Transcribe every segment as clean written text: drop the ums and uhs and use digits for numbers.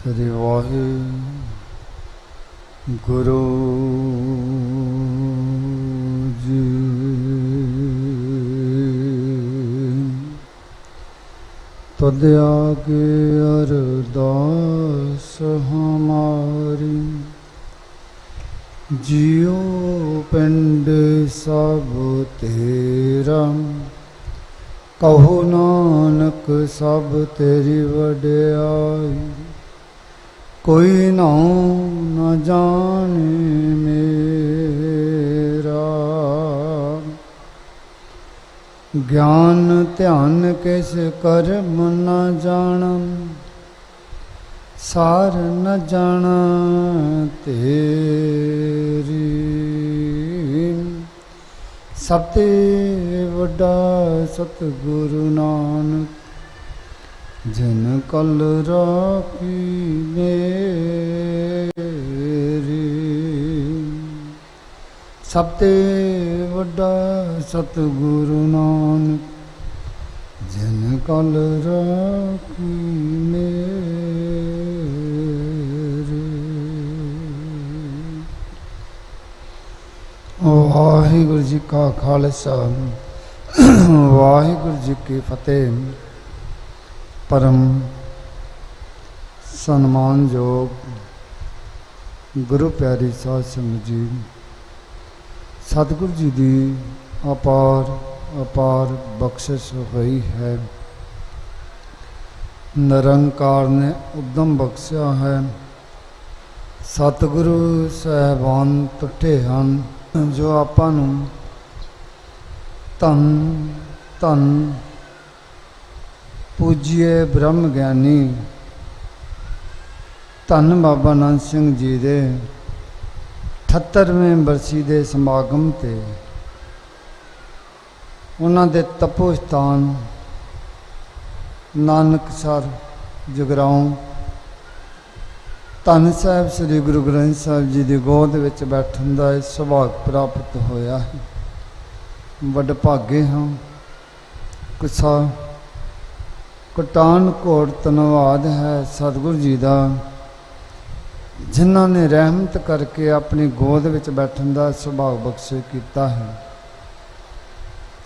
ਸ੍ਰੀ ਵਾਹਿਗੁਰੂ ਜੀ। ਤਦ ਆਗੇ ਅਰਦਾਸ ਹਮਾਰੀ, ਜਿਉ ਪਿੰਡ ਸਭ ਤੇਰਾ, ਕਹੋ ਨਾਨਕ ਸਭ ਤੇਰੀ ਵਡਿਆਈ। ਕੋਈ ਨਾਉ ਨ ਜਾਣੇ ਮੇਰਾ, ਗਿਆਨ ਧਿਆਨ ਕਿਸ ਕਰਮ ਨ ਜਾਣੰ, ਸਾਰ ਨ ਜਾਣਾ ਤੇਰੀ। ਸਭ ਤੇ ਵੱਡਾ ਸਤਿਗੁਰੂ ਨਾਨਕ, ਜਿਨ ਕਲ ਰਾਖੀ ਮੇਰੀ। ਸਭ ਤੇ ਵੱਡਾ ਸਤਿਗੁਰੂ ਨਾਨਕ, ਜਿਨ ਕਲ ਰਾਖੀ ਮੇਰੀ। ਵਾਹਿਗੁਰੂ ਜੀ ਕਾ ਖਾਲਸਾ, ਵਾਹਿਗੁਰੂ ਜੀ ਕੀ ਫਤਿਹ। परम सन्मानयोग गुरु प्यारी साध संगत जी, सतगुरु जी की अपार अपार बख्शिश हुई है। निरंकार ने उद्यम बख्शिया है। सतगुरु साहबान टुटे हैं जो आपां नूं धन धन पूजिए ब्रह्म ज्ञानी धन बाबा नानक सिंह जी दे 78वें बरसी दे समागम ते उन्हां दे तपो स्थान नानकसर जगराओं धन साहब श्री गुरु ग्रंथ साहिब जी की गोद विच बैठन का सुभाग प्राप्त होया है। वडभागे हाँ। कुसा कटान घोड़ धन्यवाद है सतगुरु जी का, जिन्हों ने रहमत करके अपनी गोद विच बैठन का सुभाग बख्शे किया है।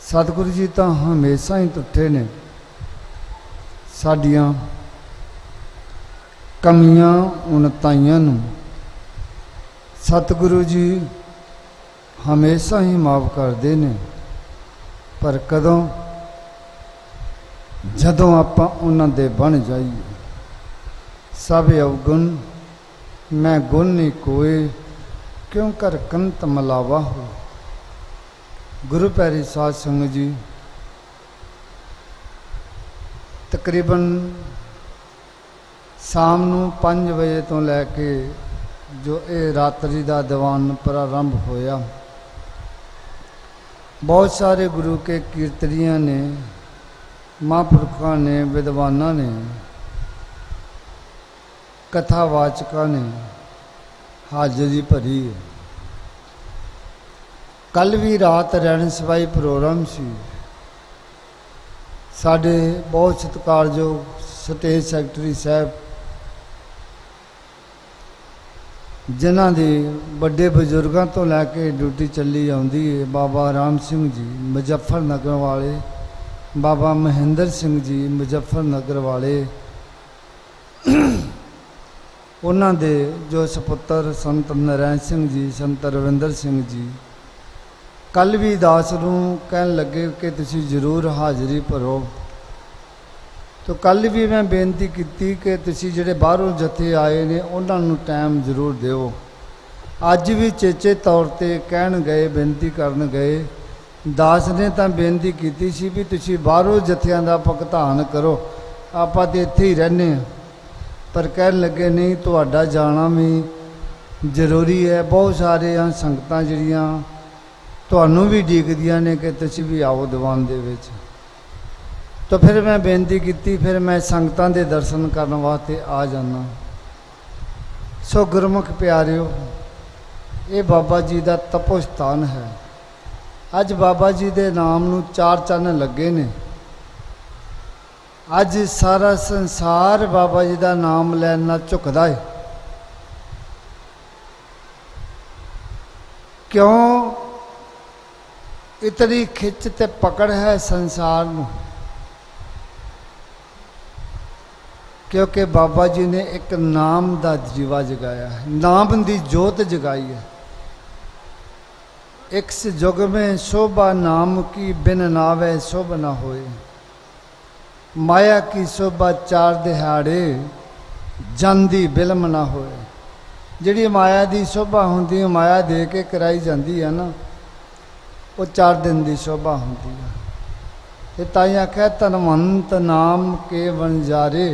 सतगुरु जी तो हमेशा ही टुटे ने, साडियां कमियां उनताइयां नूं सतगुरु जी हमेशा ही माफ़ करते हैं। पर कदों जदों आपां उन्हां दे बन जाइए। सब अवगुण मैं गुण नहीं कोई, क्यों कर कंत मलावा हो। गुरु प्यारी साध संगत जी, तकरीबन शाम नूं 5 बजे तो लैके जो ये रात्रि का दीवान प्रारंभ होया, बहुत सारे गुरु के कीर्तनियां ने, महापुरखा ने, विद्वाना ने, कथावाचका ने हाजरी भरी है। कल भी रात रहन सवाई प्रोग्राम सी। साडे बहुत सत्कारयोग स्टेज सैकटरी साहब, जिन्हां दे बड़े बजुर्गों तो लैके ड्यूटी चली आउंदी है, बाबा राम सिंह जी मुजफ्फरनगर वाले, बाबा महेंद्र सिंह जी मुजफ्फरनगर वाले, उन्हां दे जो सपुत्र संत नारायण सिंह जी, संत रविंदर सिंह जी, कल भी दास नूं कहन लगे कि तुसीं जरूर हाज़री भरो। तो कल भी मैं बेनती की कि तुसीं जिहड़े बाहरों जथे आए ने उन्हां नूं टाइम जरूर दिओ। अज भी चेचे तौर पर कहन गए, बेनती करन गए। दास ने तो बेनती की सी भी तुसीं बाहरों जथियां दा भुगतान करो, आपां ते इत्थे ही रहने। पर कहन लगे नहीं, तुहाडा जाना भी जरूरी है। बहुत सारे संगतां जिहड़ियां तुहानूं भी उडीकदियां ने कि तुसीं भी आओ दीवान दे विच। तो फिर मैं बेनती की, फिर मैं संगतां दे दर्शन करने वास्ते आ जाना। सो गुरमुख प्यारिओ, ये बाबा जी का तपो स्थान है। अज बाबा जी के नाम नूं 4 चन्न लगे ने। ਅੱਜ ਸਾਰਾ ਸੰਸਾਰ ਬਾਬਾ ਜੀ ਦਾ ਨਾਮ ਲੈਣ ਨਾਲ ਝੁਕਦਾ ਹੈ। ਕਿਉਂ ਇਤਨੀ ਖਿੱਚ ਤੇ ਪਕੜ ਹੈ ਸੰਸਾਰ ਨੂੰ? ਕਿਉਂਕਿ ਬਾਬਾ ਜੀ ਨੇ ਇੱਕ ਨਾਮ ਦਾ ਜੀਵਾ ਜਗਾਇਆ ਹੈ, ਨਾਮ ਦੀ ਜੋਤ ਜਗਾਈ ਹੈ। इक्स जुग में शोभा नाम की बिन नावे शोभ न होए, माया की शोभा चार दिहाड़े जांदी बिलम ना होए। जिहड़ी माया की शोभा होंदी माया दे के कराई जाती है ना, वो 4 दिन की शोभा होंदी है। ते ताई आख्या धनवंत नाम के वणजारे,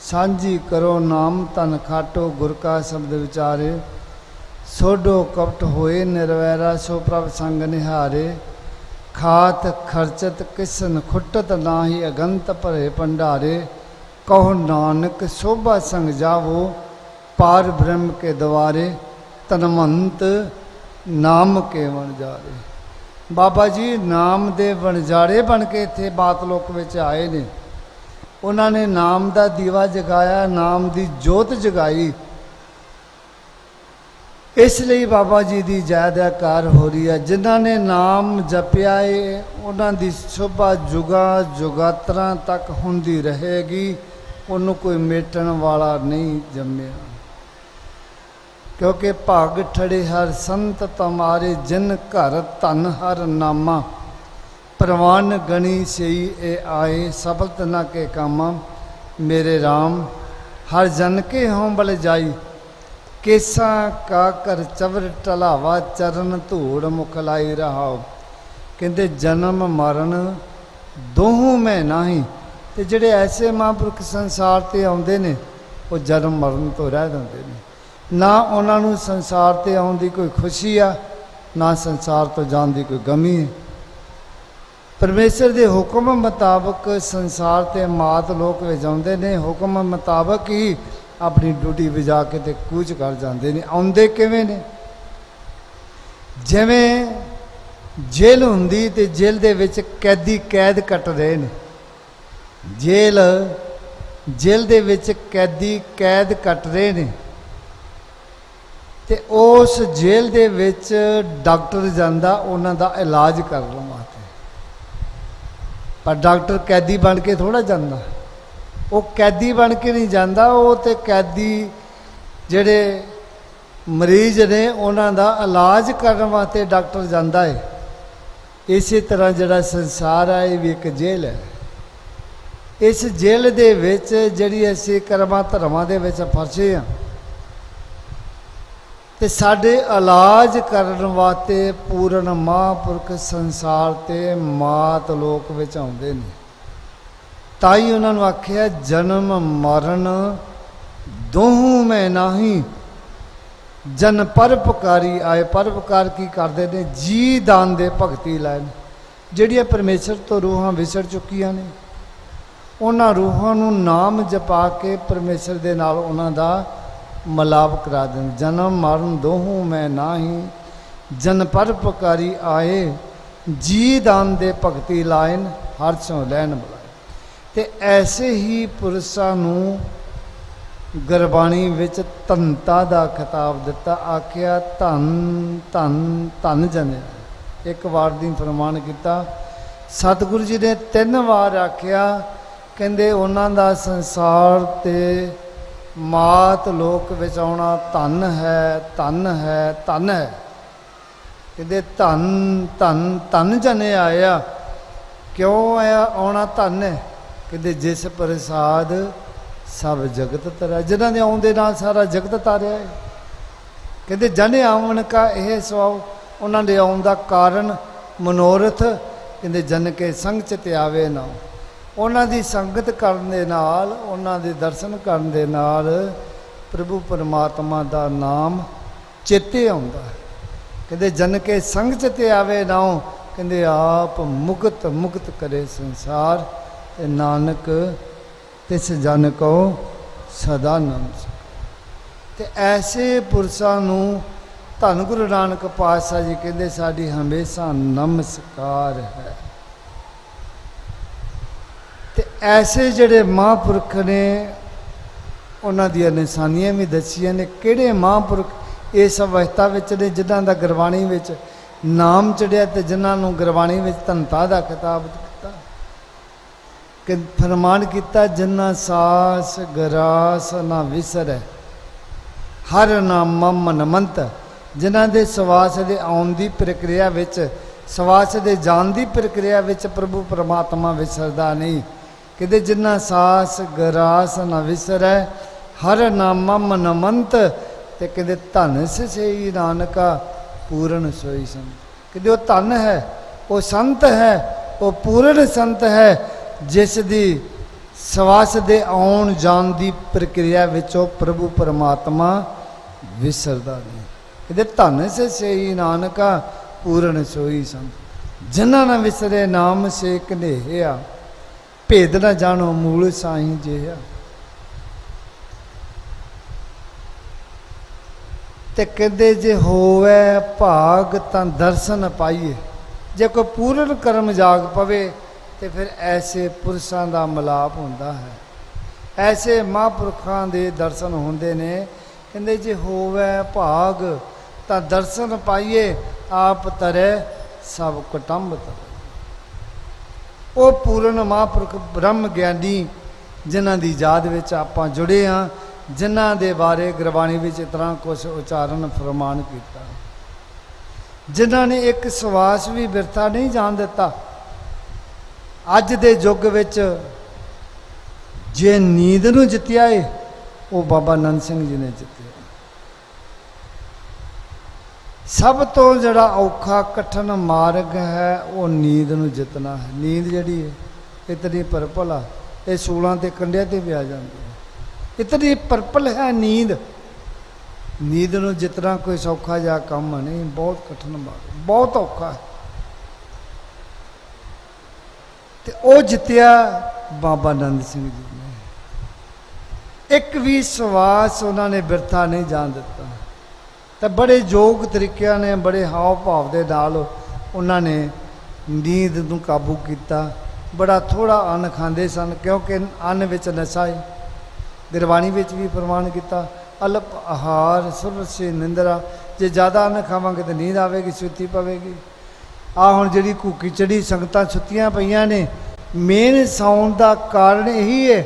सांझी करो नाम तन खाटो गुर का शब्द विचारे। सोडो कपट होए निर्वैरा सो प्रभ संग निहारे, खात खर्चत किसन खुटत नाही अगंत भरे भंडारे। कहो नानक शोभा संग जावो पार ब्रह्म के द्वारे, तनवंत नाम के वणजारे। बाबा जी नाम दे वणजारे बन के इत्थे बातलोक विच आए ने। उन्होंने नाम दा दीवा जगाया, नाम दी जोत जगाई। इसलिए बाबा जी की जयकार हो रही है। जिन्हों ने नाम जपिया है उन्होंने शोभा जुगा जुगातरा तक होंदी रहेगी, उन्होंने कोई मेटन वाला नहीं जम्मिया। क्योंकि भाग ठड़े हर संत तमारे, जिन घर धन हर नामा। प्रवान गणी सही ए आए, सफलत न के कामा। मेरे राम हर जन के हों बल जाई, केसा का कर चवर टलावा। चरण धूड़ मुख लाई रहाओ। कहते जन्म मरण दोहों में नाही। ते जिहड़े ऐसे महापुरख संसार ते आउंदे ने, वो जन्म मरण तो रह जाते हैं। ना उन्होंने संसार ते आउण दी कोई खुशी आ, ना संसार तो जाण दी कोई गमी है। परमेश्वर के हुक्म मुताबक संसार ते मात लोक विच आउंदे ने। हुक्म मुताबक ही अपनी ड्यूटी बजा के ते कूच कर जाते हैं। आउंदे किवें ने? जिवें जेल हुंदी ते जेल दे विच कैदी कैद कट रहे हैं। जेल दे विच कैदी कैद कट रहे हैं, ते उस जेल दे विच डॉक्टर जांदा उन्हां दा इलाज करन वास्ते। पर डॉक्टर कैदी बन के थोड़ा जांदा, वो कैदी बन के नहीं जाता। वो तो कैदी जेड़े मरीज ने उन्हां दा इलाज करने वास्ते डॉक्टर जाता है। इसी तरह जड़ा संसार है ये भी एक जेल है। इस जेल दे विच जिहड़ी असीं कर्मां धर्मां दे विच फसे हाँ, ते साडे इलाज करने वास्ते पूर्ण महापुरख संसार ते मात लोक विच आउंदे ने। ताई उन्होंने आख्या जन्म मरण दोहों में नाही, जन परोपकारी आए। परोपकार की करते हैं? जी दान दे भगती लैन। जिहड़ियां परमेश्वर तो रूहां विसर चुकियां ने, उन्हां रूहां नूं नाम जपा के परमेश्वर दे नाल उन्हां दा मिलाप करा दें। जन्म मरण दोहों में नाही, जन परोपकारी आए। जी दान दे भगती लाइन, हर सो लैन बुलाए। ते ऐसे ही पुरुषां नूं गुरबाणी विच धनता दा खिताब दिता। आख्या धन धन धन जनिया। एक वार दी फरमान किया। सतगुरु जी ने 3 वार आख्या, कहंदे उन्हां दा संसार ते मात लोक विच आउणा धन है, धन है, धन है। कहंदे धन धन धन जने आया। क्यों आया आउणा धन है? कहते जिस प्रसाद सब जगत तरा। जिन्हों ने आउंदे नाल सारा जगत तारिया है। कहते जन आवन का यह स्वभाव। उन्होंने आउण दा कारण मनोरथ। कहते जन के संग च त्यावे ना। उन्हों की संगत करने नाल, उन्हों के दर्शन करने नाल प्रभु परमात्मा का नाम चेते आउंदा। कहते जन के संग च त्यावे ना। कहते आप मुक्त मुक्त करे संसार, ते नानक तिस जन को सदा नमस। ते ऐसे पुरुषों नूं धन गुरु नानक पातशाह जी कहते साडी हमेशा नमस्कार है। ते ऐसे जड़े महापुरख ने उन्हां दी निशानियां भी दसियां ने। किहड़े महापुरख इस अवस्था विच ने जिन्हां दा गुरबाणी विच नाम चढ़िया ते जिन्हां नूं गुरबाणी विच धनता दा खिताब दिता कि फरमान किया जिन्ना सास गरास ना विसरै हर नाम मनमंत। जिन्हां दे सवास दे आउण दी प्रक्रिया विच सवास दे जाण दी प्रक्रिया विच प्रभु परमात्मा विसरदा नहीं। कहते जिन्ना सास गरास ना विसरै हर नाम मनमंत। ते कहते धन से नानका पूर्ण सोई संत। कहते वो धन है, वो संत है, वो पूर्ण संत है जिस दी सवास दे आउण जाण दी प्रक्रिया विचों प्रभु परमात्मा विसरदा नहीं। कहते धन से नानका पूर्ण सोई संत। जिन्ना न विसरे नाम से कन्हेया भेद न जानो मूल साईं जिहा। ते कहते जे होवे भाग तां दर्शन पाइए। जे कोई पूर्ण कर्म जाग पवे तो फिर ऐसे पुरुषों का मिलाप होता है, ऐसे महापुरखों के दर्शन होंदे ने। कहते जे होवे भाग तां दर्शन पाइए आप तरे सब कुटुंब तरे। वो पूर्ण महापुरख ब्रह्म ज्ञानी जिन्हां दी याद विच आपां जुड़े हाँ, जिन्हां दे बारे गुरबाणी विच इतना कुछ उचारण फरमान किया, जिन्हां ने एक सवास भी बिरथा नहीं जान दिता। अज दे युग विच जे नींद नूं जित्तिया है वो बाबा नंद सिंह जी ने जित्तिया। सब तो जड़ा औखा कठिन मार्ग है वो नींद नूं जितना है। नींद जिहड़ी है इतनी परपल आ, ये सूलों ते कंढियां ते भी आ जाती है। इतनी परपल है नींद। नींद नूं जितना कोई सौखा जा काम नहीं, बहुत कठिन मार्ग, बहुत औखा है। ते ओ जित्तिया बाबा नंद सिंह जी ने। एक भी सवास उन्होंने बिरथा नहीं जान दिता। तो बड़े योग तरीक़े ने, बड़े हाव भाव के नाल उन्होंने नींद नूं काबू किया। बड़ा थोड़ा अन्न खाते सन क्योंकि अन्न विच नशा है। गुरबाणी विच भी फरमान किया अल्प आहार सुर से निंदरा। जे ज़्यादा अन्न खावांगे तो नींद आएगी, सुती पवेगी। आ हुण जिहड़ी घूकी चढ़ी संगतां सुत्तियां पईयां ने, मेन सौण का कारण यही है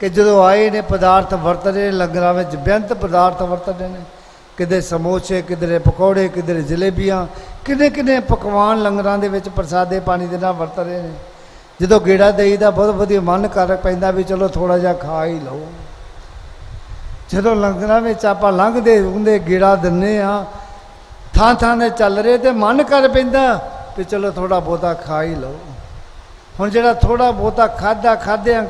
कि जो आए ने पदार्थ वरत रहे, लंगरां विच बेअंत पदार्थ वरत रहे हैं। किधरे समोसे, किधरे पकौड़े, किधरे जलेबियां, किन्ने किन्ने पकवान लंगरां दे विच प्रसादे पानी दे नाल वरत रहे हैं। जो गेड़ा देई दा बहुत वधिया मन कर पैंदा भी चलो थोड़ा जिहा खा ही लो। जो लंगरां विच आपां लंघदे उंदे गेड़ा दिंदे आ, थां थां दे चल रहे तो मन कर पैंदा भी चलो थोड़ा बहुता खा ही लो। हुण जिहड़ा थोड़ा बहुता खाधा खाद्या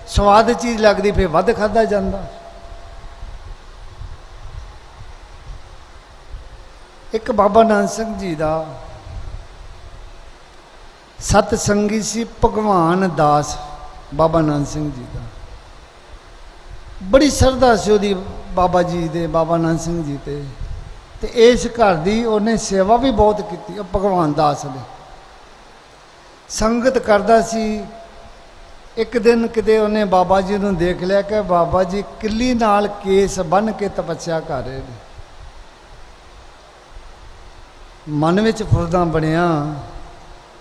स्वाद चीज़ लगदी फिर वध खाधा जांदा। एक बाबा नानक सिंह जी का सतसंगी सी भगवान दास बाबा नानक सिंह जी का। बड़ी श्रद्धा सी उहदी बाबा जी दे, बाबा नानक सिंह जी ते इस घर की उन्हें सेवा भी बहुत की। भगवान दास ने संगत करता सी। एक दिन किते उन्हें बाबा जी नूं देख लिया कि बाबा जी किली नाल केस बन के तपस्या कर रहे हैं। मन में फुरदा बनिया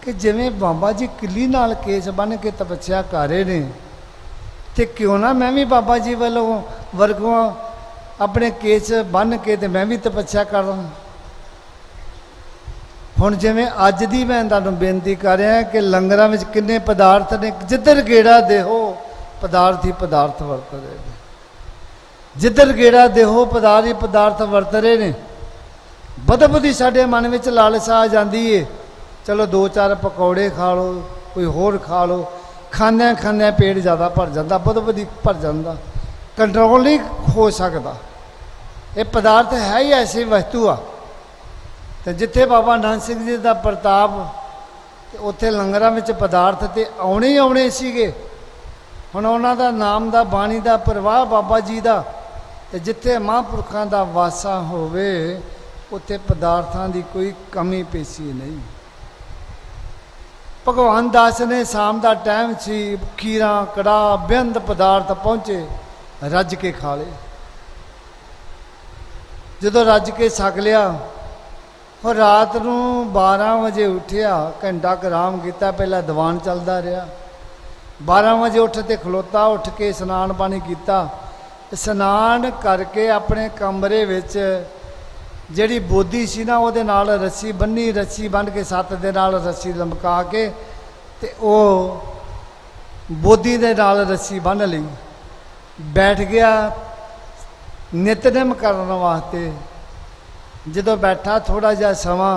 कि जिवें बाबा जी किली नाल केस बन के तपस्या कर रहे हैं तो क्यों ना मैं भी बाबा जी वालों वर्गों अपने केस बन के तो मैं भी तपस्या करा। हुण जिवें अज दी मैं तुहानूं बेनती कर रहा कि लंगरां विच किन्ने पदार्थ ने, जिधर गेड़ा देहो पदार्थ ही पदार्थ वरत रहे हैं। जिधर गेड़ा देहो पदार्थ ही पदार्थ वरत रहे हैं। बदो बदी साडे मन में लालसा आ जाती है, चलो दो चार पकौड़े खा लो, कोई होर खा लो। खांदे खांदे पेट ज़्यादा भर जाता, बदो बदी भर जाता, कंट्रोल नहीं हो सकता। ये पदार्थ है ही ऐसी वस्तु आ। तो जिथे बाबा नानक सिंह जी का प्रताप उत्थे लंगरां विच पदार्थ तो आने ही आने सीगे। हुण उन्हां दा नाम दा बाणी दा प्रवाह बाबा जी का, तो जिथे महापुरखों का वासा होवे उत्थे पदार्थों की कोई कमी पेशी नहीं। भगवान दास ने शाम का टाइम सी, खीरा कड़ाह बेअंत पदार्थ पहुँचे, रज के खा ले। जो रज के छक लिया और रात को 12 बजे उठिया, घंटा क आराम किया, पहला दीवान चलता रहा। 12 बजे उठ के खलोता, उठ के स्नान पानी किया, स्नान करके अपने कमरे विच जिहड़ी बोधी सी ना उहदे नाल रस्सी बन्नी, रस्सी बन के 7 दे नाल रस्सी लमका के ते ओ बोधी दे नाल रस्सी बन लई, बैठ गया नितनेम करने वास्ते। जदों बैठा थोड़ा जिहा समा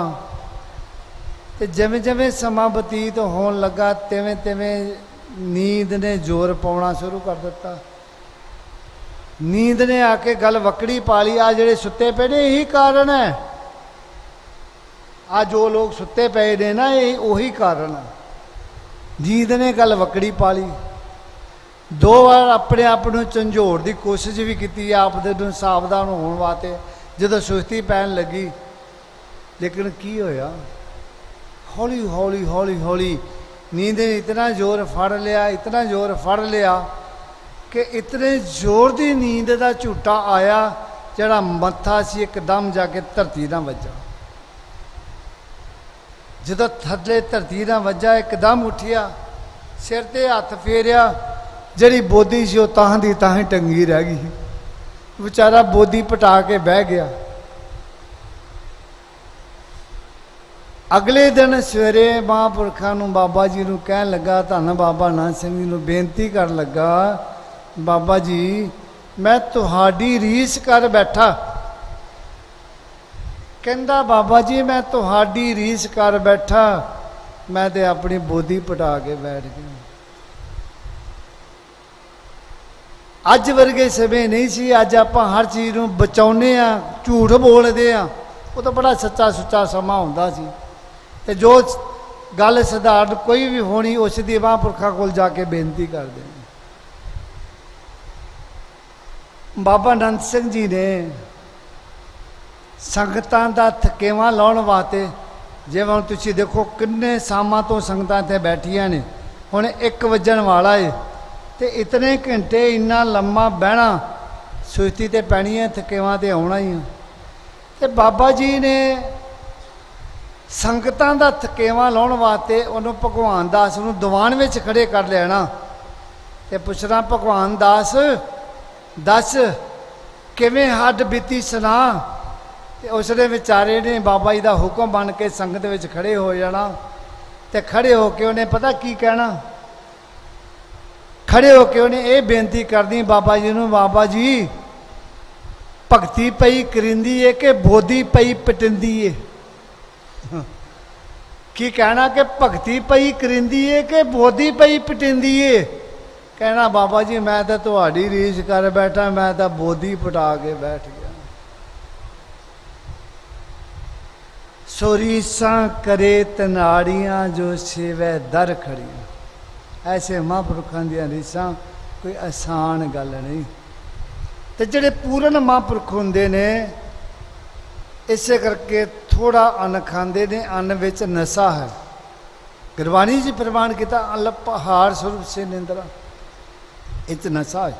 ते जिवें जिवें समा बतीत होण लगा तिवें तिवें नींद ने जोर पाउणा शुरू कर दिता। नींद ने आके गल वकड़ी पा ली, आ जिहड़े सुत्ते पे ने यही कारण है, आ जो लोग सुत्ते पे ने ना यही उही कारण है। नींद ने गल वकड़ी पा ली। 2 बार अपने आप को झंझोड़ की कोशिश भी की, आप दे सावधान होने वास्ते, जो सुस्ती पैन लगी। लेकिन की होया, हौली हौली हौली हौली नींद ने इतना जोर फड़ लिया, इतना जोर फड़ लिया कि इतने जोर की नींद का झूटा आया, जड़ा मत्था सी एकदम जाके धरती ना वजा। जो थले धरती ना वजा, एकदम उठिया, सिर ते हथ फेरिया, जड़ी बोधी सी तां दी तां ही टंगी रह गई। बेचारा बोधी पटा के बह गया। अगले दिन सवेरे महापुरखा बाबा जी को कह लगा, धन बाबा नानक सिंह जी को बेनती कर लगा, बाबा जी मैं तुहाडी रीस कर बैठा। कहंदा बाबा जी मैं तुहाडी रीस कर बैठा, मैं तो अपनी बोधी पटा के बैठ गया। अज वर्गे समय नहीं सी, अज आप हर चीज़ को बचाने, झूठ बोलते हैं। वो तो बड़ा सच्चा सुच्चा समा होंदा सी, ते जो गल सधारण कोई भी होनी उसकी महापुरखा को जाके बेनती कर देनी। बाबा नंद सिंह जी ने संगतां दा थकेवा लाउण वास्ते, जिवें हुण तुसीं देखो किन्ने सामां तो संगतां इत्थे बैठियां ने, हुण 1 वजन वाला है ते इतने घंटे इन्ना लम्मा बहना, सुस्ती ते पैनी है, थकेवा ते आउणा ही है। ते बाबा जी ने संगतां दा थकेवा लाउण वास्ते उन्होंने भगवान दास नूं दीवान विच खड़े कर लेना ते पुछना, भगवान दास दस किवें हड्ड बीती सुना। ते उसने बेचारे ने बाबा जी का हुक्म बन के संगत विच खड़े हो जाना, ते खड़े होके उन्हें पता की कहना, खड़े होके उन्हें ये बेनती कर दी बाबा जी नूं, बाबा जी भगती पई करिंदी है कि बोधी पई पटिंदी है। की कहना कि भगती पई करिंदी है कि बोधी पई पटिंदी है। कहना बाबा जी मैं तो तुहाडी रीस कर बैठा, मैं तो बोधी पटा के बैठ गया। सो रीसां करे तनाड़ियां जो सेवै दर खड़ियां। ऐसे महापुरखों दी रीसां कोई आसान गल नहीं। तो जिहड़े पूर्ण महापुरख हुंदे ने इसे करके थोड़ा अन्न खांदे ने, अन्न विच नशा है। गुरबाणी जी प्रमाण किया, अल्प आहार स्वरूप से निंद्रा, इच नशा है।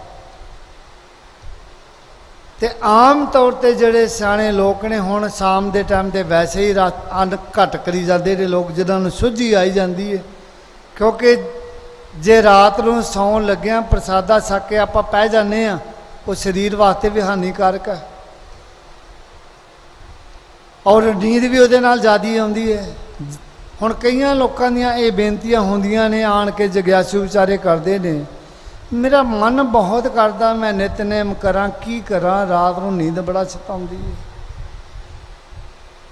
ते आम तौर पर जोड़े सियाणे लोग ने हुण शाम के टाइम ते वैसे ही अन्न घट करी जाते ने लोग, जिन्होंने सुझी आई जाती है। क्योंकि जे रात को सौन लग्या प्रसादा छक के आप पै जाने, वो शरीर वास्ते भी हानिकारक है और नींद भी उहदे नाल ज़्यादा आउंदी है। हुण कईयां लोकां दीयां ये बेनतियां होंदियां ने, आण के जग्यासू विचारे करते ने, मेरा मन बहुत करता मैं नितनेम करा, की करा, रात को नींद बड़ा सताउंदी है,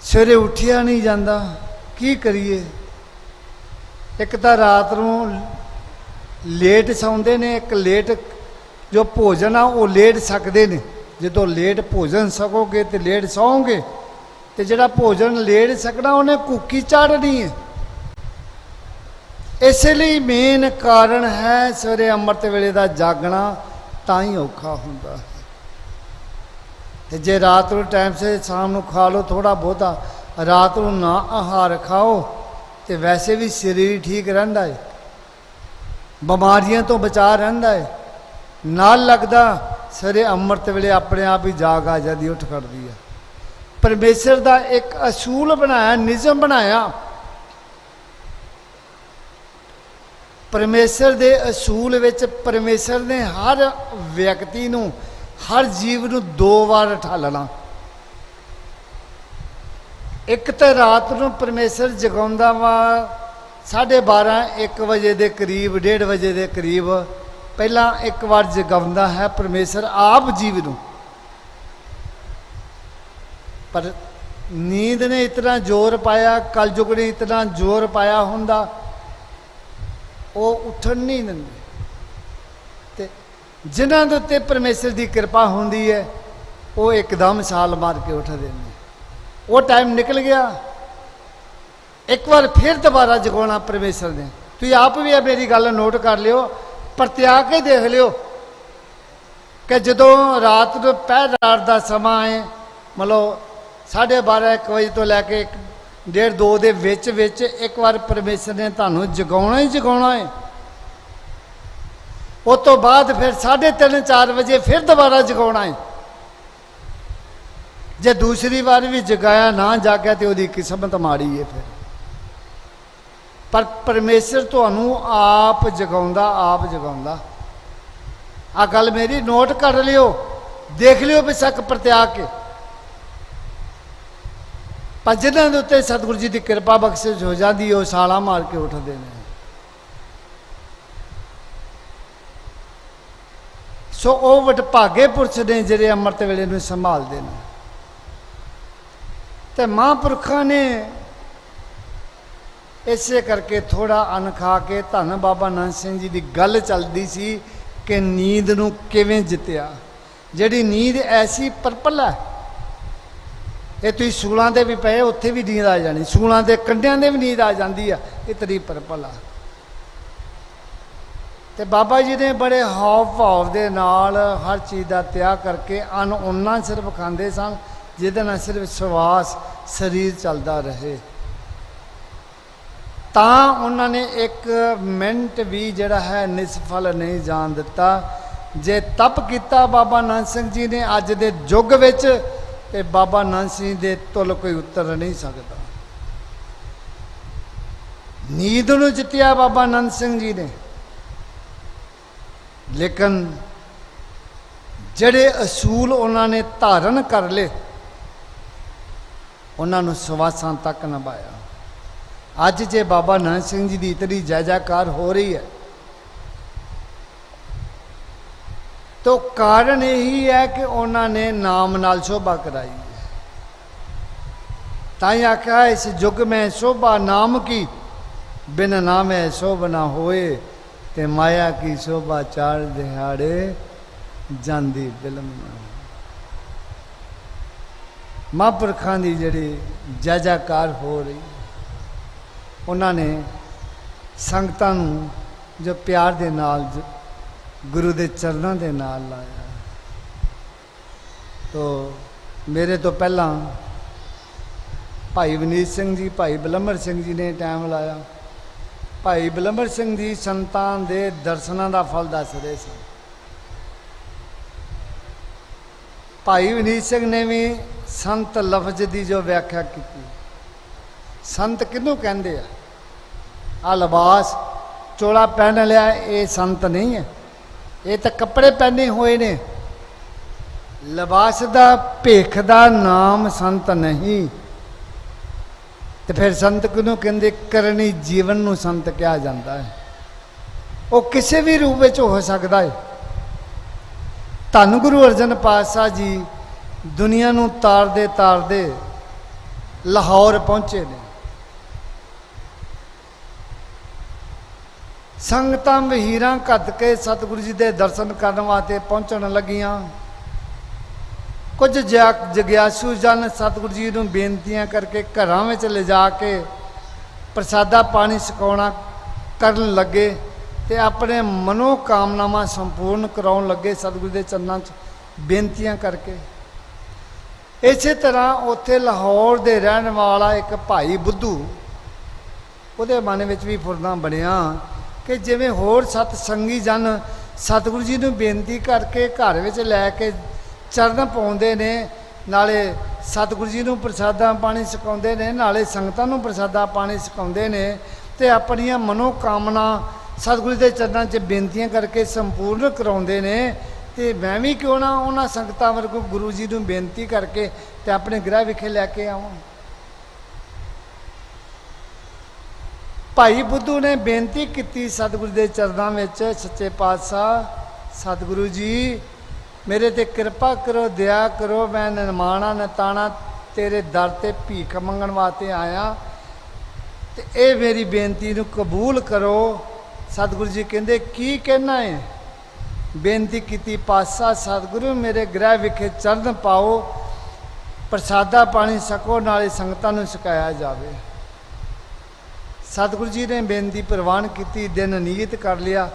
सवेरे उठिया नहीं जाता, की करिए। एक तो रात को लेट सौंदे ने, एक लेट जो भोजन आ वो लेट सकते हैं। जो लेट भोजन सकोगे तो लेट सौंगे, तो जोड़ा भोजन लेट सकना उन्हें कुकी चाड़नी है। इसलिए मेन कारण है सवेरे अमृत वेले का जागना, तां ही औखा होंदा है। जे रात को टाइम से शाम को खा लो थोड़ा बहुता, रात को ना आहार खाओ तो वैसे भी शरीर ठीक रहिंदा है, बीमारियों तो बचा रहिंदा है, नाल लगदा सरे अमृत वेले अपने आप ही जाग आ जाती, उठ खड़दी है। परमेश्वर का एक असूल बनाया, निज़म बनाया। परमेश्वर के असूल विच परमेश्वर ने हर व्यक्ति नूं, हर जीव नूं 2 बार ठालना। एक तो रात नूं परमेश्वर जगाउंदा वा 12:30 1 बजे के करीब, 1:30 बजे के करीब पहला एक बार जगाउंदा है परमेश्वर आप जीव नूं। पर नींद ने इतना जोर पाया, कलयुग ने इतना जोर पाया हुंदा, वो उठन नहीं देंदे। जिन्हां दे उत्ते परमेश्वर की कृपा होंदी है वो एकदम छाल मार के उठदे ने। वो टाइम निकल गया, एक बार फिर दोबारा जगाना परमेश्वर ने। तुम आप भी मेरी गल नोट कर लियो, परत्या के देख लियो कि जदों रात को पहर रात का समा है, मतलब 12:30 1 बजे तो लैके 1:30 2 के विच एक बार परमेश्वर ने तुहानूं जगाउणा ही जगाउणा है। उस तो बाद फिर 3:30 4 बजे फिर दोबारा जगाउणा है। जे दूसरी बार भी जगाया ना जागया तो उसकी किस्मत माड़ी है। फिर पर परमेश्वर तुहानूं आप जगाउंदा, आप जगाउंदा। आ गल मेरी नोट कर लियो, देख लियो बेशक परत्या के। पर जिन्हां दे उत्ते सतगुरु जी की कृपा बख्शिश हो जाती है, वो छालां मार के उठते हैं। सो वो वडभागे पुरष ने जिहड़े अमृत वेले नूं संभालते हैं। तो महापुरखों ने इसे करके थोड़ा अन्न खा के, धन बाबा नानक सिंह जी की गल चलती सी कि नींद नूं किवें जित्तिया। जिहड़ी नींद ऐसी परपल है, ये तुसीं सूलों ते भी पे, उत्थे भी नींद आ जानी, सूलों के कंढियां ते भी नींद आ जाती है, इतनी परपल है। तो बाबा जी ने बड़े हाव भाव के नाल हर चीज़ का त्याग करके अन्न उन्ना सिर्फ खांदे सन जिहदे नाल सिर्फ श्वास शरीर चलता रहे। तां उन्होंने एक मिनट भी जिहड़ा है निष्फल नहीं जान दिता। जे तप किया बाबा नानक सिंह जी ने अज दे युग विच, ते बाबा नानक सिंह दे तुल कोई उतर नहीं सकता। नींद नूं जित्तिया बाबा नानक सिंह जी ने, लेकिन जिहड़े असूल उन्होंने धारण कर ले, उन्होंने श्वासां तक निभाया। अज जे बाबा नानक सिंह जी की इतनी जय जयकार हो रही है, तो कारण यही है कि उन्होंने नाम नाल शोभा कराई है। ताई आख्या इस युग में शोभा नाम की, बिन नामे शोभ ना होए, ते माया की शोभा 4 दिहाड़े जांदी बिलम ना। महापुरखों की जिहड़ी जय जयकार हो रही, उन्होंने संगतां नूं जो प्यार दे नाल गुरु के चरणों के नाल लाया। तो मेरे तो पहला भाई विनीत सिंह जी, भाई बलंबर सिंह जी ने टाइम लाया। भाई बलंबर सिंह जी संतां दे दर्शनां दा फल दस रहे सन। भाई विनीत सिंह ने भी संत लफ्ज की जो व्याख्या की, संत किनू कहते हैं? आ लिबास चोला पहन लिया, ये संत नहीं है, ये तो कपड़े पहने हुए ने। लिबास का भेख का नाम संत नहीं। तो फिर संत किनू कहते? करनी जीवन नूं संत कहा जाता है। वो किसी भी रूप में हो सकता है। धन गुरु अर्जन पातशाह जी दुनिया नूं तारदे तारदे लाहौर पहुँचे ने। संगतां वहीरां घत के सतगुरु जी के दर्शन करने वास्ते पहुँचन लगियां। कुछ जग्यासू जन सतगुरु जी नूं बेनतियां करके घरां विच ले जाके प्रसादा पानी छकाउणा करन लगे ते अपने मनोकामनावां संपूर्ण कराउण लगे सतगुरु के चरनां च बेनतियां करके। इस तरह उत्थे लाहौर दे रहण वाला एक भाई बुद्धू, ਉਹਦੇ ਮਨ ਵਿੱਚ ਵੀ ਫੁਰਨਾ ਬਣਿਆ ਕਿ ਜਿਵੇਂ ਹੋਰ ਸਤ ਸੰਗੀ ਜਨ ਸਤਿਗੁਰੂ ਜੀ ਨੂੰ ਬੇਨਤੀ ਕਰਕੇ ਘਰ ਵਿੱਚ ਲੈ ਕੇ ਚਰਨ ਪਾਉਂਦੇ ਨੇ, ਨਾਲੇ ਸਤਿਗੁਰੂ ਜੀ ਨੂੰ ਪ੍ਰਸਾਦਾ ਪਾਣੀ ਛਕਾਉਂਦੇ ਨੇ, ਨਾਲੇ ਸੰਗਤਾਂ ਨੂੰ ਪ੍ਰਸਾਦਾ ਪਾਣੀ ਛਕਾਉਂਦੇ ਨੇ, ਤੇ ਆਪਣੀਆਂ ਮਨੋ ਕਾਮਨਾ ਸਤਿਗੁਰੂ ਦੇ ਚਰਨਾਂ 'ਚ ਬੇਨਤੀਆਂ ਕਰਕੇ ਸੰਪੂਰਨ ਕਰਾਉਂਦੇ ਨੇ। ਤੇ ਮੈਂ ਵੀ ਕਿਉਂ ਨਾ ਉਹਨਾਂ ਸੰਗਤਾਂ ਵਰਗੂ ਗੁਰੂ ਜੀ ਨੂੰ ਬੇਨਤੀ ਕਰਕੇ ਤੇ ਆਪਣੇ ਗ੍ਰਹਿ ਵਿਖੇ ਲੈ ਕੇ ਆਵਾਂ। ਭਾਈ ਬੁੱਧੂ ਨੇ ਬੇਨਤੀ ਕੀਤੀ ਸਤਿਗੁਰੂ ਦੇ ਚਰਨਾਂ ਵਿੱਚ, ਸੱਚੇ ਪਾਤਸ਼ਾਹ ਸਤਿਗੁਰੂ ਜੀ ਮੇਰੇ ਤੇ ਕਿਰਪਾ ਕਰੋ, ਦਇਆ ਕਰੋ, ਮੈਂ ਨਿਮਾਣਾ ਨਤਾਣਾ ਤੇਰੇ ਦਰ ਤੇ ਭੀਖ ਮੰਗਣ ਵਾਸਤੇ ਆਇਆ, ਤੇ ਇਹ ਮੇਰੀ ਬੇਨਤੀ ਨੂੰ ਕਬੂਲ ਕਰੋ। ਸਤਿਗੁਰੂ ਜੀ ਕਹਿੰਦੇ ਕੀ ਕਹਿਣਾ ਹੈ? ਬੇਨਤੀ ਕੀਤੀ, ਪਾਤਸ਼ਾਹ ਸਤਿਗੁਰੂ ਮੇਰੇ ਗ੍ਰਹਿ ਵਿਖੇ ਚਰਨ ਪਾਓ, ਪ੍ਰਸਾਦਾ ਪਾਣੀ ਛਕੋ, ਨਾਲੇ ਸੰਗਤਾਂ ਨੂੰ ਛਕਾਇਆ ਜਾਵੇ। ਸਤਿਗੁਰੂ ਜੀ ਨੇ ਬੇਨਤੀ ਪ੍ਰਵਾਨ ਕੀਤੀ, ਦਿਨ ਨਿਯਤ ਕਰ ਲਿਆ।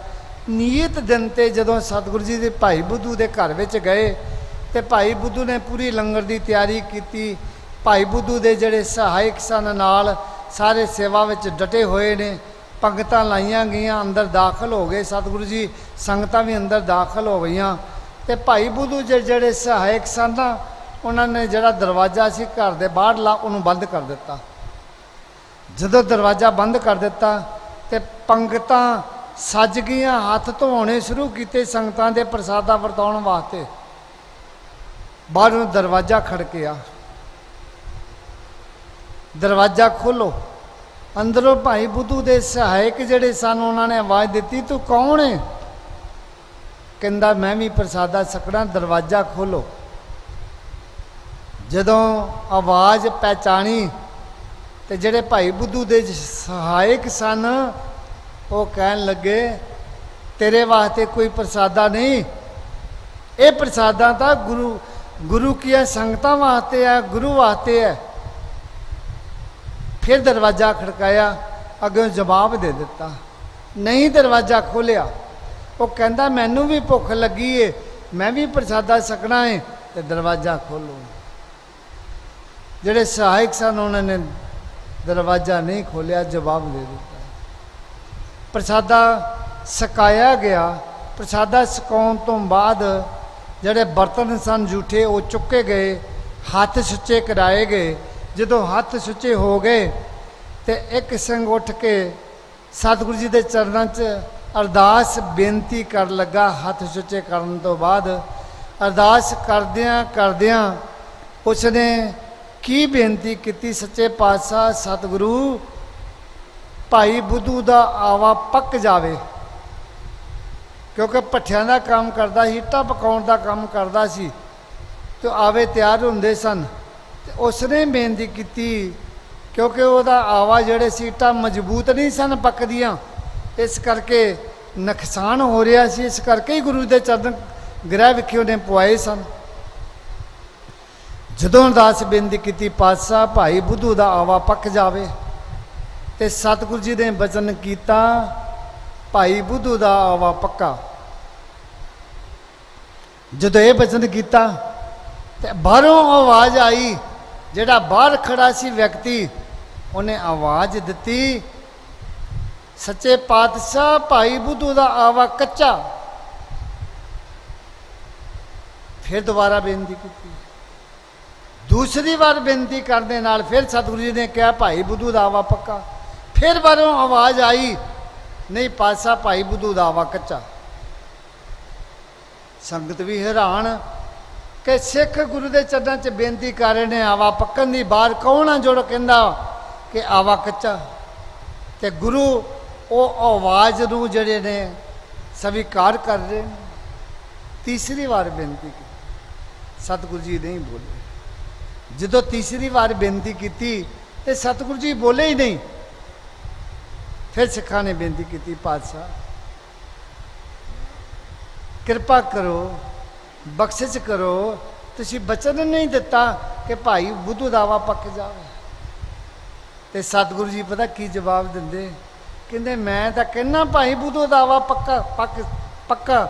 ਨਿਯਤ ਦਿਨ 'ਤੇ ਜਦੋਂ ਸਤਿਗੁਰੂ ਜੀ ਦੇ ਭਾਈ ਬੁੱਧੂ ਦੇ ਘਰ ਵਿੱਚ ਗਏ ਤੇ ਭਾਈ ਬੁੱਧੂ ਨੇ ਪੂਰੀ ਲੰਗਰ ਦੀ ਤਿਆਰੀ ਕੀਤੀ। ਭਾਈ ਬੁੱਧੂ ਦੇ ਜਿਹੜੇ ਸਹਾਇਕ ਸਨ ਨਾਲ ਸਾਰੇ ਸੇਵਾ ਵਿੱਚ ਡਟੇ ਹੋਏ ਨੇ। ਪੰਗਤਾਂ ਲਾਈਆਂ ਗਈਆਂ, ਅੰਦਰ ਦਾਖਲ ਹੋ ਗਏ ਸਤਿਗੁਰੂ ਜੀ, ਸੰਗਤਾਂ ਵੀ ਅੰਦਰ ਦਾਖਲ ਹੋ ਗਈਆਂ। ਤੇ ਭਾਈ ਬੁੱਧੂ ਜਿਹੜੇ ਸਹਾਇਕ ਸਨ ਉਹਨਾਂ ਨੇ ਜਿਹੜਾ ਦਰਵਾਜ਼ਾ ਸੀ ਘਰ ਦੇ ਬਾਹਰਲਾ ਉਹਨੂੰ ਬੰਦ ਕਰ ਦਿੱਤਾ। ਜਦੋਂ ਦਰਵਾਜ਼ਾ ਬੰਦ ਕਰ ਦਿੱਤਾ ਤੇ ਪੰਗਤਾਂ ਸੱਜ ਗਈਆਂ, ਹੱਥ ਧੋਣੇ ਸ਼ੁਰੂ ਕੀਤੇ ਸੰਗਤਾਂ ਦੇ ਪ੍ਰਸਾਦਾ ਵਰਤਾਉਣ ਵਾਸਤੇ। ਬਾਹਰੋਂ ਦਰਵਾਜ਼ਾ ਖੜਕਿਆ, ਦਰਵਾਜ਼ਾ ਖੋਲੋ। ਅੰਦਰੋਂ ਭਾਈ ਬੁੱਧੂ ਦੇ ਸਹਾਇਕ ਜਿਹੜੇ ਸਨ ਉਹਨਾਂ ਨੇ ਆਵਾਜ਼ ਦਿੱਤੀ, ਤੂੰ ਕੌਣ ਹੈ? ਕਹਿੰਦਾ ਮੈਂ ਵੀ ਪ੍ਰਸਾਦਾ ਛਕਣਾ, ਦਰਵਾਜ਼ਾ ਖੋਲੋ। ਜਦੋਂ ਆਵਾਜ਼ ਪਹਿਚਾਣੀ ਤੇ ਜਿਹੜੇ ਭਾਈ ਬੁੱਧੂ ਦੇ ਸਹਾਇਕ ਸਨ ਉਹ ਕਹਿਣ ਲੱਗੇ ਤੇਰੇ ਵਾਸਤੇ ਕੋਈ ਪ੍ਰਸਾਦਾ ਨਹੀਂ, ਇਹ ਪ੍ਰਸਾਦਾ ਤਾਂ ਗੁਰੂ ਕੀਆਂ ਸੰਗਤਾਂ ਵਾਸਤੇ ਹੈ, ਗੁਰੂ ਵਾਸਤੇ ਹੈ। ਫਿਰ ਦਰਵਾਜ਼ਾ ਖੜਕਾਇਆ, ਅੱਗੇ ਜਵਾਬ ਦੇ ਦਿੱਤਾ, ਨਹੀਂ ਦਰਵਾਜ਼ਾ ਖੋਲ੍ਹਿਆ। ਉਹ ਕਹਿੰਦਾ ਮੈਨੂੰ ਵੀ ਭੁੱਖ ਲੱਗੀ ਏ, ਮੈਂ ਵੀ ਪ੍ਰਸਾਦਾ ਛਕਣਾ ਹੈ, ਤੇ ਦਰਵਾਜ਼ਾ ਖੋਲ੍ਹੋ। ਜਿਹੜੇ ਸਹਾਇਕ ਸਨ ਉਹਨਾਂ ਨੇ ਦਰਵਾਜ਼ਾ ਨਹੀਂ ਖੋਲ੍ਹਿਆ, ਜਵਾਬ ਦੇ ਦਿੱਤਾ। ਪ੍ਰਸਾਦਾ ਛਕਾਇਆ ਗਿਆ। ਪ੍ਰਸਾਦਾ ਛਕਾਉਣ ਤੋਂ ਬਾਅਦ ਜਿਹੜੇ ਬਰਤਨ ਸਨ ਝੂਠੇ ਉਹ ਚੁੱਕੇ ਗਏ, ਹੱਥ ਸੁੱਚੇ ਕਰਾਏ ਗਏ। ਜਦੋਂ ਹੱਥ ਸੁੱਚੇ ਹੋ ਗਏ ਤੇ ਇੱਕ ਸਿੰਘ ਉੱਠ ਕੇ ਸਤਿਗੁਰੂ ਜੀ ਦੇ ਚਰਨਾਂ 'ਚ ਅਰਦਾਸ ਬੇਨਤੀ ਕਰਨ ਲੱਗਾ। ਹੱਥ ਸੁੱਚੇ ਕਰਨ ਤੋਂ ਬਾਅਦ ਅਰਦਾਸ ਕਰਦਿਆਂ ਉਸਨੇ ਕੀ ਬੇਨਤੀ ਕੀਤੀ? ਸੱਚੇ ਪਾਤਸ਼ਾਹ ਸਤਿਗੁਰੂ ਭਾਈ ਬੁੱਧੂ ਦਾ ਆਵਾ ਪੱਕ ਜਾਵੇ, ਕਿਉਂਕਿ ਭੱਠਿਆਂ ਦਾ ਕੰਮ ਕਰਦਾ ਸੀ, ਇੱਟਾਂ ਪਕਾਉਣ ਦਾ ਕੰਮ ਕਰਦਾ ਸੀ, ਤੇ ਆਵੇ ਤਿਆਰ ਹੁੰਦੇ ਸਨ। ਤੇ ਉਸਨੇ ਬੇਨਤੀ ਕੀਤੀ ਕਿਉਂਕਿ ਉਹਦਾ ਆਵਾ ਜਿਹੜੇ ਸੀ ਇੱਟਾਂ ਮਜ਼ਬੂਤ ਨਹੀਂ ਸਨ ਪੱਕਦੀਆਂ, ਇਸ ਕਰਕੇ ਨੁਕਸਾਨ ਹੋ ਰਿਹਾ ਸੀ, ਇਸ ਕਰਕੇ ਹੀ ਗੁਰੂ ਦੇ ਚਰਨ ਗ੍ਰਹਿ ਵਿਖੇ ਉਹਨੇ ਪਵਾਏ ਸਨ। ਜਦੋਂ ਅਰਦਾਸ ਬੇਨਤੀ ਕੀਤੀ ਪਾਤਸ਼ਾਹ ਭਾਈ ਬੁੱਧੂ ਦਾ ਆਵਾ ਪੱਕ ਜਾਵੇ, ਤੇ ਸਤਿਗੁਰੂ ਜੀ ਨੇ ਬਚਨ ਕੀਤਾ ਭਾਈ ਬੁੱਧੂ ਦਾ ਆਵਾ ਪੱਕਾ। ਜਦੋਂ ਇਹ ਬਚਨ ਕੀਤਾ ਤੇ ਬਾਹਰੋਂ ਆਵਾਜ਼ ਆਈ, ਜਿਹੜਾ ਬਾਹਰ ਖੜਾ ਸੀ ਵਿਅਕਤੀ ਉਹਨੇ ਆਵਾਜ਼ ਦਿੱਤੀ, ਸੱਚੇ ਪਾਤਸ਼ਾਹ ਭਾਈ ਬੁੱਧੂ ਦਾ ਆਵਾ ਕੱਚਾ। ਫਿਰ ਦੁਬਾਰਾ ਬੇਨਤੀ ਕੀਤੀ, ਦੂਸਰੀ ਵਾਰ ਬੇਨਤੀ ਕਰਨ ਦੇ ਨਾਲ ਫਿਰ ਸਤਿਗੁਰੂ ਜੀ ਨੇ ਕਿਹਾ ਭਾਈ ਬੁੱਧੂ ਦਾ ਆਵਾ ਪੱਕਾ। ਫਿਰ ਬਾਹਰੋਂ ਆਵਾਜ਼ ਆਈ, ਨਹੀਂ ਪਾਤਸ਼ਾਹ ਭਾਈ ਬੁੱਧੂ ਦਾ ਆਵਾ ਕੱਚਾ। ਸੰਗਤ ਵੀ ਹੈਰਾਨ ਕਿ ਸਿੱਖ ਗੁਰੂ ਦੇ ਚਰਨਾਂ 'ਚ ਬੇਨਤੀ ਕਰ ਰਹੇ ਨੇ ਆਵਾ ਪੱਕਣ ਦੀ, ਬਾਹਰ ਕੌਣ ਆ ਜੋ ਕਹਿੰਦਾ ਕਿ ਆਵਾ ਕੱਚਾ? ਤੇ ਗੁਰੂ ਉਹ ਆਵਾਜ਼ ਨੂੰ ਜਿਹੜੇ ਨੇ ਸਵੀਕਾਰ ਕਰ ਰਹੇ ਨੇ। ਤੀਸਰੀ ਵਾਰ ਬੇਨਤੀ ਕੀਤੀ, ਸਤਿਗੁਰੂ ਜੀ ਨਹੀਂ ਬੋਲੇ। ਜਦੋਂ ਤੀਸਰੀ ਵਾਰ ਬੇਨਤੀ ਕੀਤੀ ਤੇ ਸਤਿਗੁਰੂ ਜੀ ਬੋਲੇ ਹੀ ਨਹੀਂ। ਫਿਰ ਸਿੱਖਾਂ ਨੇ ਬੇਨਤੀ ਕੀਤੀ ਪਾਤਸ਼ਾਹ ਕਿਰਪਾ ਕਰੋ, ਬਖਸ਼ਿਸ਼ ਕਰੋ, ਤੁਸੀਂ ਬਚਨ ਨਹੀਂ ਦਿੱਤਾ ਕਿ ਭਾਈ ਬੁੱਧੂ ਦਾ ਆਵਾ ਪੱਕ ਜਾਵੇ। ਤੇ ਸਤਿਗੁਰੂ ਜੀ ਪਤਾ ਕੀ ਜਵਾਬ ਦਿੰਦੇ? ਕਹਿੰਦੇ ਮੈਂ ਤਾਂ ਕਹਿੰਦਾ ਭਾਈ ਬੁੱਧੂ ਦਾ ਆਵਾ ਪੱਕਾ,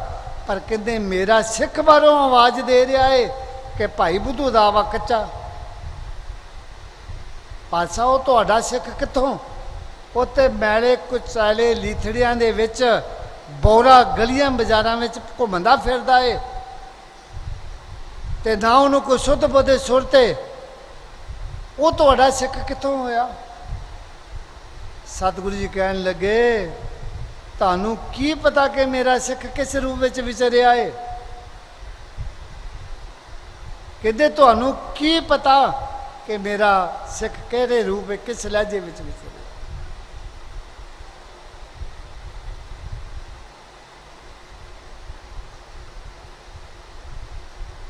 ਪਰ ਕਹਿੰਦੇ ਮੇਰਾ ਸਿੱਖ ਬਾਹਰੋਂ ਆਵਾਜ਼ ਦੇ ਰਿਹਾ ਏ ਕਿ ਭਾਈ ਬੁੱਧੂ ਦਾ ਆਵਾ ਕੱਚਾ। ਪਾਤਸ਼ਾਹ ਉਹ ਤੁਹਾਡਾ ਸਿੱਖ ਕਿੱਥੋਂ? उत्ते मैले कुचाले लीथड़ियां दे विच बौरा गलियां बाजारां विच घुमदा फिरदा है ते ना उन्होंने कोई शुद्ध बुद्ध सुरते, वो तुहाडा सिख कित्थों होया? सतगुरु जी कहन लगे तानू की पता कि मेरा सिख किस रूप में विचरिया है? कहते तुहानू की पता कि मेरा सिख किहड़े रूप में किस लहजे में विचरिया?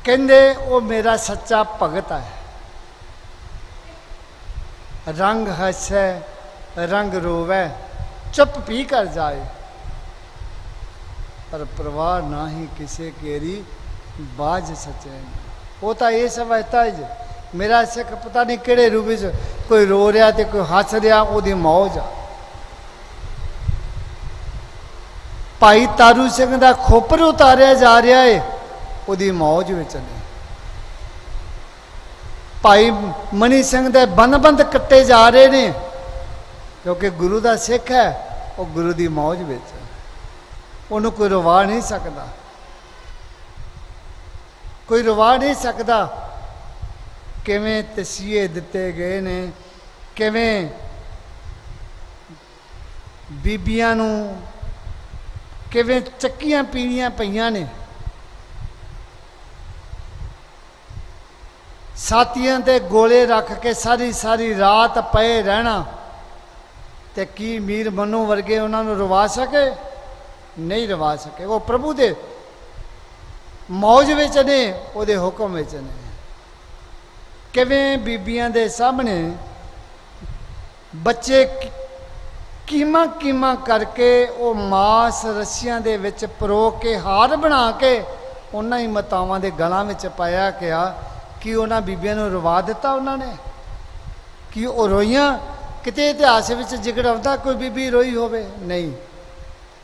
कहते वो मेरा सच्चा भगत है। रंग हसे रंग रोवे चुप पी कर जाए, पर परवाह ना ही किसे केरी बाज सचे। वो तो ये समझता है जी मेरा सिख पता नहीं किहड़े रूप में, कोई रो रहा तो कोई हस रहा, वो मौज आ। भाई तारू सिंह का खोपर उतारिया जा रहा है, वो मौज में ने। भाई मनी सिंह के बंद कट्टे जा रहे ने, क्योंकि गुरु का सिख है, वो गुरु की मौज में, उन्होंने कोई रुवा नहीं सकता, कोई रुवा नहीं सकता। किवें तसीहे दिते गए ने, किवें बीबियां नूं किवें चक्कियां पीनियां पईयां ने, साथियां ते गोले रख के सारी सारी रात पे रहना, ते की मीर मनो वर्गे उन्होंने रुवा सके? नहीं रुवा सके। वो प्रभु दे मौज विच ने, उहदे हुक्म विच ने। किवें बीबियां दे सामने बच्चे कीमा कीमा करके वो मास रस्सियां दे विच परो के हार बना के उन्हां ही मातावां दे गलां विच पाया गया कि उन्हां बीबियां नूं रुवा दिता उन्होंने? कि वो रोईयां? किते इतिहास विच जिक्र आउंदा कोई बीबी रोई होवे? नहीं।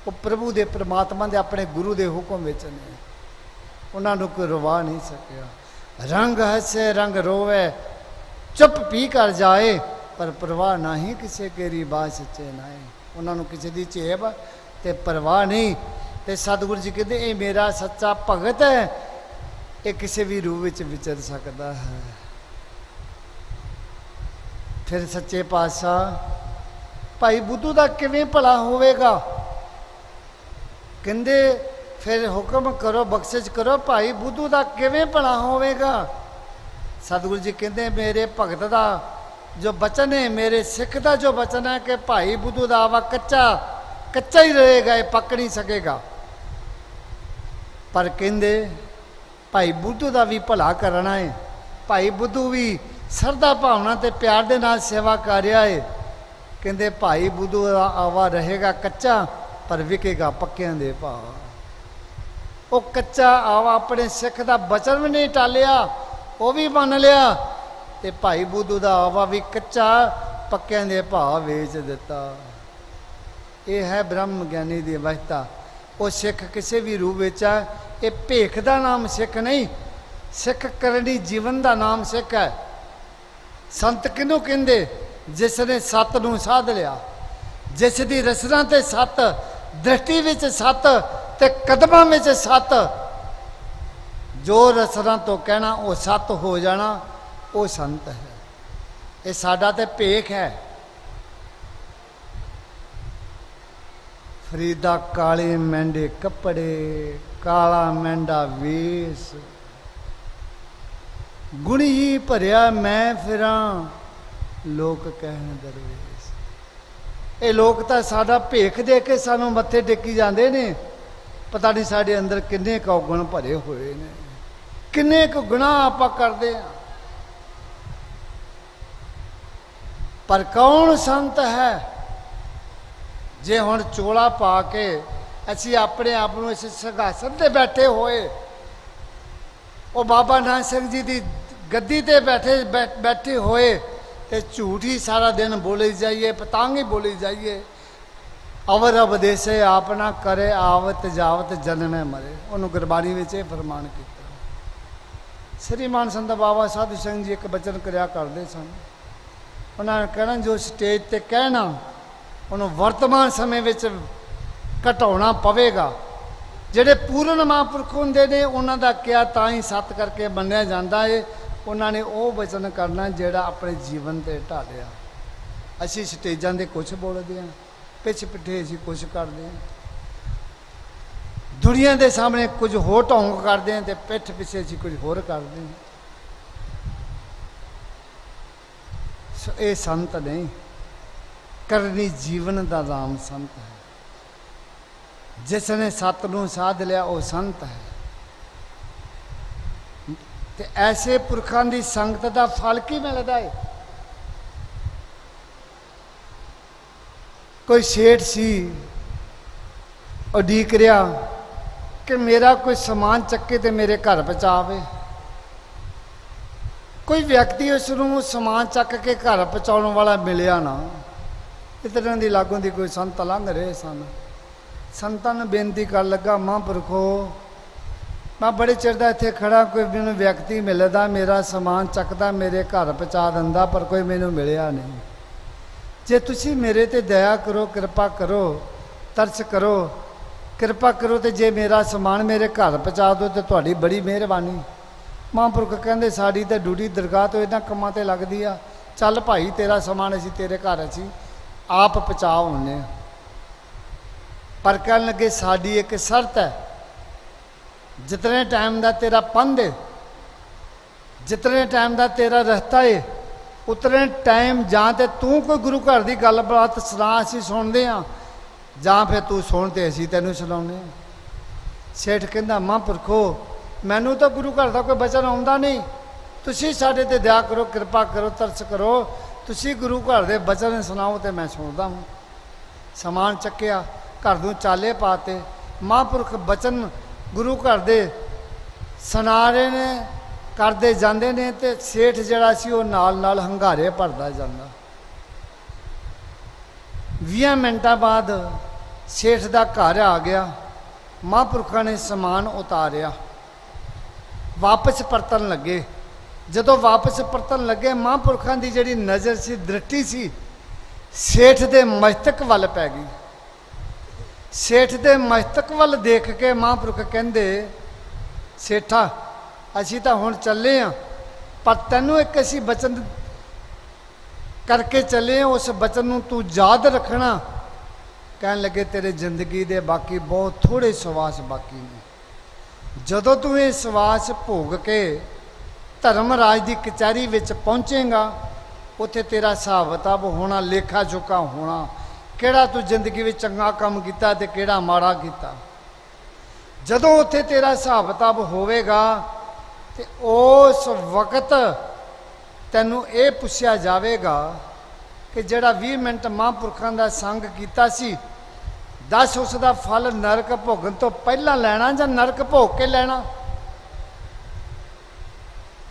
वो प्रभु दे परमात्मा दे अपने गुरु दे हुक्म विच ने, उन्होंने कोई रुवा नहीं सकिया। रंग हसे रंग रोवे चुप पी कर जाए, पर परवाह ना ही किसे केरी बात सच्चे नाए। उन्होंने किसी की झेब ते परवाह नहीं। ते सतगुरु जी कहते ये मेरा सच्चा भगत है, ये किसी भी रूप में विचर सकता है। फिर सच्चे पातशाह भाई बुद्धू का किवें भला होवेगा? कहते फिर हुक्म करो, बख्शिश करो, भाई बुद्धू का किवें भला होवेगा? सतगुरु जी कहते मेरे भगत का जो बचन है, मेरे सिख का जो बचन है कि भाई बुद्धू का आवा कच्चा कच्चा ही रहेगा, ये पक नहीं सकेगा। पर कहते भाई बुद्धू का भी भला करना है, भाई बुद्धू भी सरदा भावना ते प्यार दे नाल सेवा कर रहा है। कहते भाई बुद्धू का आवा रहेगा कच्चा, पर विकेगा पक्कियां दे भाव। वो कच्चा आवा अपने सिख का बचन भी नहीं टालिया, वो भी मन लिया, ते भाई बुद्धू का आवा भी कच्चा पक्कियां दे भाव वेच दिता। यह है ब्रह्म ज्ञानी की अवस्था। वो सिख किसी भी रूप में है, ये भेख का नाम सिख नहीं, सिख करनी जीवन का नाम सिख है। संत किनू कहते? जिसने सत नूं साध लिया, जिस दी रसना ते सत, दृष्टि विच सत ते कदमां विच सत, जो रसना तो कहना वो सत हो जाना, वो संत है। ये साडा ते भेख है। फरीदा काले मैंडे कपड़े, काला मैंडा वेश, गुणी ही भरिया मैं फिरा, लोक कहन दरवेश। ये लोग तो साडा भेख दे के सानू मत्थे टेकी जाते ने, पता नहीं साडे अंदर किन्ने क गुण भरे हुए ने, किन्ने क गुनाह आपां करदे आ। पर कौन संत है जे हुण चोला पा के असी अपने आप को इस संघासन से बैठे होए, वो बाबा नानक सिंह जी की गद्दी ते बैठे होए ते झूठ ही सारा दिन बोली जाइए, पतंग ही बोली जाइए। अवर अवदेशे आप ना करे, आवत जावत जन्मे मरे। उन्होंने गुरबाणी में फरमान किया। श्रीमान संत बाबा साधु सिंह जी एक बचन करया करते सन। उन्होंने कहना जो स्टेज ते कहना ਉਹਨੂੰ ਵਰਤਮਾਨ ਸਮੇਂ ਵਿੱਚ ਘਟਾਉਣਾ ਪਵੇਗਾ। ਜਿਹੜੇ ਪੂਰਨ ਮਹਾਂਪੁਰਖ ਹੁੰਦੇ ਨੇ ਉਹਨਾਂ ਦਾ ਕਿਹਾ ਤਾਂ ਹੀ ਸੱਤ ਕਰਕੇ ਮੰਨਿਆ ਜਾਂਦਾ ਏ। ਉਹਨਾਂ ਨੇ ਉਹ ਵਚਨ ਕਰਨਾ ਜਿਹੜਾ ਆਪਣੇ ਜੀਵਨ 'ਤੇ ਢਾਲਿਆ। ਅਸੀਂ ਸਟੇਜਾਂ 'ਤੇ ਕੁਛ ਬੋਲਦੇ ਹਾਂ, ਪਿੱਛੇ ਪਿੱਛੇ ਅਸੀਂ ਕੁਛ ਕਰਦੇ ਹਾਂ, ਦੁਨੀਆ ਦੇ ਸਾਹਮਣੇ ਕੁਝ ਹੋਰ ਢੋਂਗ ਕਰਦੇ ਹਾਂ ਤੇ ਪਿੱਠ ਪਿੱਛੇ ਅਸੀਂ ਕੁਝ ਹੋਰ ਕਰਦੇ ਹਾਂ। ਸੋ ਇਹ ਸੰਤ ਨਹੀਂ, ਕਰਨੀ ਜੀਵਨ ਦਾ ਨਾਮ ਸੰਤ ਹੈ। ਜਿਸ ਨੇ ਸੱਤ ਨੂੰ ਸਾਧ ਲਿਆ ਉਹ ਸੰਤ ਹੈ। ਤੇ ਐਸੇ ਪੁਰਖਾਂ ਦੀ ਸੰਗਤ ਦਾ ਫਲ ਕੀ ਮਿਲਦਾ ਹੈ? ਕੋਈ ਸੇਠ ਸੀ, ਉਡੀਕ ਰਿਹਾ ਕਿ ਮੇਰਾ ਕੋਈ ਸਮਾਨ ਚੱਕੇ ਤੇ ਮੇਰੇ ਘਰ ਪਹੁੰਚਾਵੇ। ਕੋਈ ਵਿਅਕਤੀ ਉਸ ਨੂੰ ਸਮਾਨ ਚੱਕ ਕੇ ਘਰ ਪਹੁੰਚਾਉਣ ਵਾਲਾ ਮਿਲਿਆ ਨਾ। ਇਸ ਤਰ੍ਹਾਂ ਦੀ ਲਾਗੋਂ ਦੀ ਕੋਈ ਸੰਤ ਲੰਘ ਰਹੇ ਸਨ। ਸੰਤਾਂ ਨੂੰ ਬੇਨਤੀ ਕਰਨ ਲੱਗਾ, ਮਹਾਂਪੁਰਖੋ ਮੈਂ ਬੜੇ ਚਿਰ ਦਾ ਇੱਥੇ ਖੜਾ, ਕੋਈ ਮੈਨੂੰ ਵਿਅਕਤੀ ਮਿਲਦਾ, ਮੇਰਾ ਸਮਾਨ ਚੱਕਦਾ, ਮੇਰੇ ਘਰ ਪਹੁੰਚਾ ਦਿੰਦਾ, ਪਰ ਕੋਈ ਮੈਨੂੰ ਮਿਲਿਆ ਨਹੀਂ। ਜੇ ਤੁਸੀਂ ਮੇਰੇ ਤੇ ਦਇਆ ਕਰੋ, ਕਿਰਪਾ ਕਰੋ, ਤਰਸ ਕਰੋ, ਕਿਰਪਾ ਕਰੋ ਤੇ ਜੇ ਮੇਰਾ ਸਮਾਨ ਮੇਰੇ ਘਰ ਪਹੁੰਚਾ ਦਿਓ ਤੇ ਤੁਹਾਡੀ ਬੜੀ ਮਿਹਰਬਾਨੀ। ਮਹਾਂਪੁਰਖ ਕਹਿੰਦੇ ਸਾਡੀ ਤਾਂ ਡਿਊਟੀ ਦਰਗਾਹ ਤੋਂ ਇਹਨਾਂ ਕੰਮਾਂ 'ਤੇ ਲੱਗਦੀ ਆ। ਚੱਲ ਭਾਈ ਤੇਰਾ ਸਮਾਨ ਅਸੀਂ ਤੇਰੇ ਘਰ ਅਸੀਂ ਆਪ ਪਹੁੰਚਾ ਹੁੰਦੇ ਹਾਂ। ਪਰ ਕਹਿਣ ਲੱਗੇ ਸਾਡੀ ਇੱਕ ਸ਼ਰਤ ਹੈ, ਜਿਤਨੇ ਟਾਈਮ ਦਾ ਤੇਰਾ ਪੰਧ ਹੈ, ਜਿਤਨੇ ਟਾਈਮ ਦਾ ਤੇਰਾ ਰਸਤਾ ਹੈ, ਉਤਨੇ ਟਾਈਮ ਜਾਂ ਤੇ ਤੂੰ ਕੋਈ ਗੁਰੂ ਘਰ ਦੀ ਗੱਲਬਾਤ ਸੁਣਾ ਅਸੀਂ ਸੁਣਦੇ ਹਾਂ, ਜਾਂ ਫਿਰ ਤੂੰ ਸੁਣ ਤੇ ਅਸੀਂ ਤੈਨੂੰ ਸੁਣਾਉਂਦੇ ਹਾਂ। ਸੇਠ ਕਹਿੰਦਾ ਮਹਾਂਪੁਰਖੋ ਮੈਨੂੰ ਤਾਂ ਗੁਰੂ ਘਰ ਦਾ ਕੋਈ ਬਚਨ ਆਉਂਦਾ ਨਹੀਂ, ਤੁਸੀਂ ਸਾਡੇ ਤੇ ਦਇਆ ਕਰੋ, ਕਿਰਪਾ ਕਰੋ, ਤਰਸ ਕਰੋ, ਤੁਸੀਂ ਗੁਰੂ ਘਰ ਦੇ ਬਚਨ ਸੁਣਾਓ ਤੇ ਮੈਂ ਸੁਣਦਾ ਹਾਂ। ਸਮਾਨ ਚੱਕਿਆ, ਘਰ ਨੂੰ ਚਾਲੇ ਪਾਤੇ, ਮਹਾਂਪੁਰਖ ਬਚਨ ਗੁਰੂ ਘਰ ਦੇ ਸੁਣਾ ਰਹੇ ਨੇ, ਕਰਦੇ ਜਾਂਦੇ ਨੇ ਤੇ ਸੇਠ ਜਿਹੜਾ ਸੀ ਉਹ ਨਾਲ ਨਾਲ ਹੰਗਾਰੇ ਭਰਦਾ ਜਾਂਦਾ। 20 ਮਿੰਟਾਂ ਬਾਅਦ ਸੇਠ ਦਾ ਘਰ ਆ ਗਿਆ। ਮਹਾਂਪੁਰਖਾਂ ਨੇ ਸਮਾਨ ਉਤਾਰਿਆ, ਵਾਪਸ ਪਰਤਣ ਲੱਗੇ। ਜਦੋਂ ਵਾਪਸ ਪਰਤਣ ਲੱਗੇ ਮਹਾਂਪੁਰਖਾਂ ਦੀ ਜਿਹੜੀ ਨਜ਼ਰ ਸੀ, ਦ੍ਰਿਸ਼ਟੀ ਸੀ, ਸੇਠ ਦੇ ਮਸਤਕ ਵੱਲ ਪੈ ਗਈ। ਸੇਠ ਦੇ ਮਸਤਕ ਵੱਲ ਦੇਖ ਕੇ ਮਹਾਂਪੁਰਖ ਕਹਿੰਦੇ ਸੇਠਾ ਅਸੀਂ ਤਾਂ ਹੁਣ ਚੱਲੇ ਹਾਂ, ਪਰ ਤੈਨੂੰ ਇੱਕ ਅਸੀਂ ਬਚਨ ਕਰਕੇ ਚੱਲੇ ਹਾਂ, ਉਸ ਬਚਨ ਨੂੰ ਤੂੰ ਯਾਦ ਰੱਖਣਾ। ਕਹਿਣ ਲੱਗੇ ਤੇਰੇ ਜ਼ਿੰਦਗੀ ਦੇ ਬਾਕੀ ਬਹੁਤ ਥੋੜ੍ਹੇ ਸਵਾਸ ਬਾਕੀ ਨੇ। ਜਦੋਂ ਤੂੰ ਇਹ ਸਵਾਸ ਭੋਗ ਕੇ ਧਰਮਰਾਜ ਦੀ ਕਚਹਿਰੀ ਵਿੱਚ ਪਹੁੰਚੇਗਾ, ਉੱਥੇ ਤੇਰਾ ਹਿਸਾਬ ਕਿਤਾਬ ਹੋਣਾ, ਲੇਖਾ ਜੋਖਾ ਹੋਣਾ, ਕਿਹੜਾ ਤੂੰ ਜ਼ਿੰਦਗੀ ਵਿੱਚ ਚੰਗਾ ਕੰਮ ਕੀਤਾ ਤੇ ਕਿਹੜਾ ਮਾੜਾ ਕੀਤਾ। ਜਦੋਂ ਉੱਥੇ ਤੇਰਾ ਹਿਸਾਬ ਕਿਤਾਬ ਹੋਵੇਗਾ ਤੇ ਉਸ ਵਕਤ ਤੈਨੂੰ ਇਹ ਪੁੱਛਿਆ ਜਾਵੇਗਾ ਕਿ ਜਿਹੜਾ 20 ਮਿੰਟ ਮਹਾਂਪੁਰਖਾਂ ਦਾ ਸੰਗ ਕੀਤਾ ਸੀ, ਦੱਸ ਉਸ ਦਾ ਫਲ ਨਰਕ ਭੋਗਣ ਤੋਂ ਪਹਿਲਾਂ ਲੈਣਾ ਜਾਂ ਨਰਕ ਭੋਗ ਕੇ ਲੈਣਾ।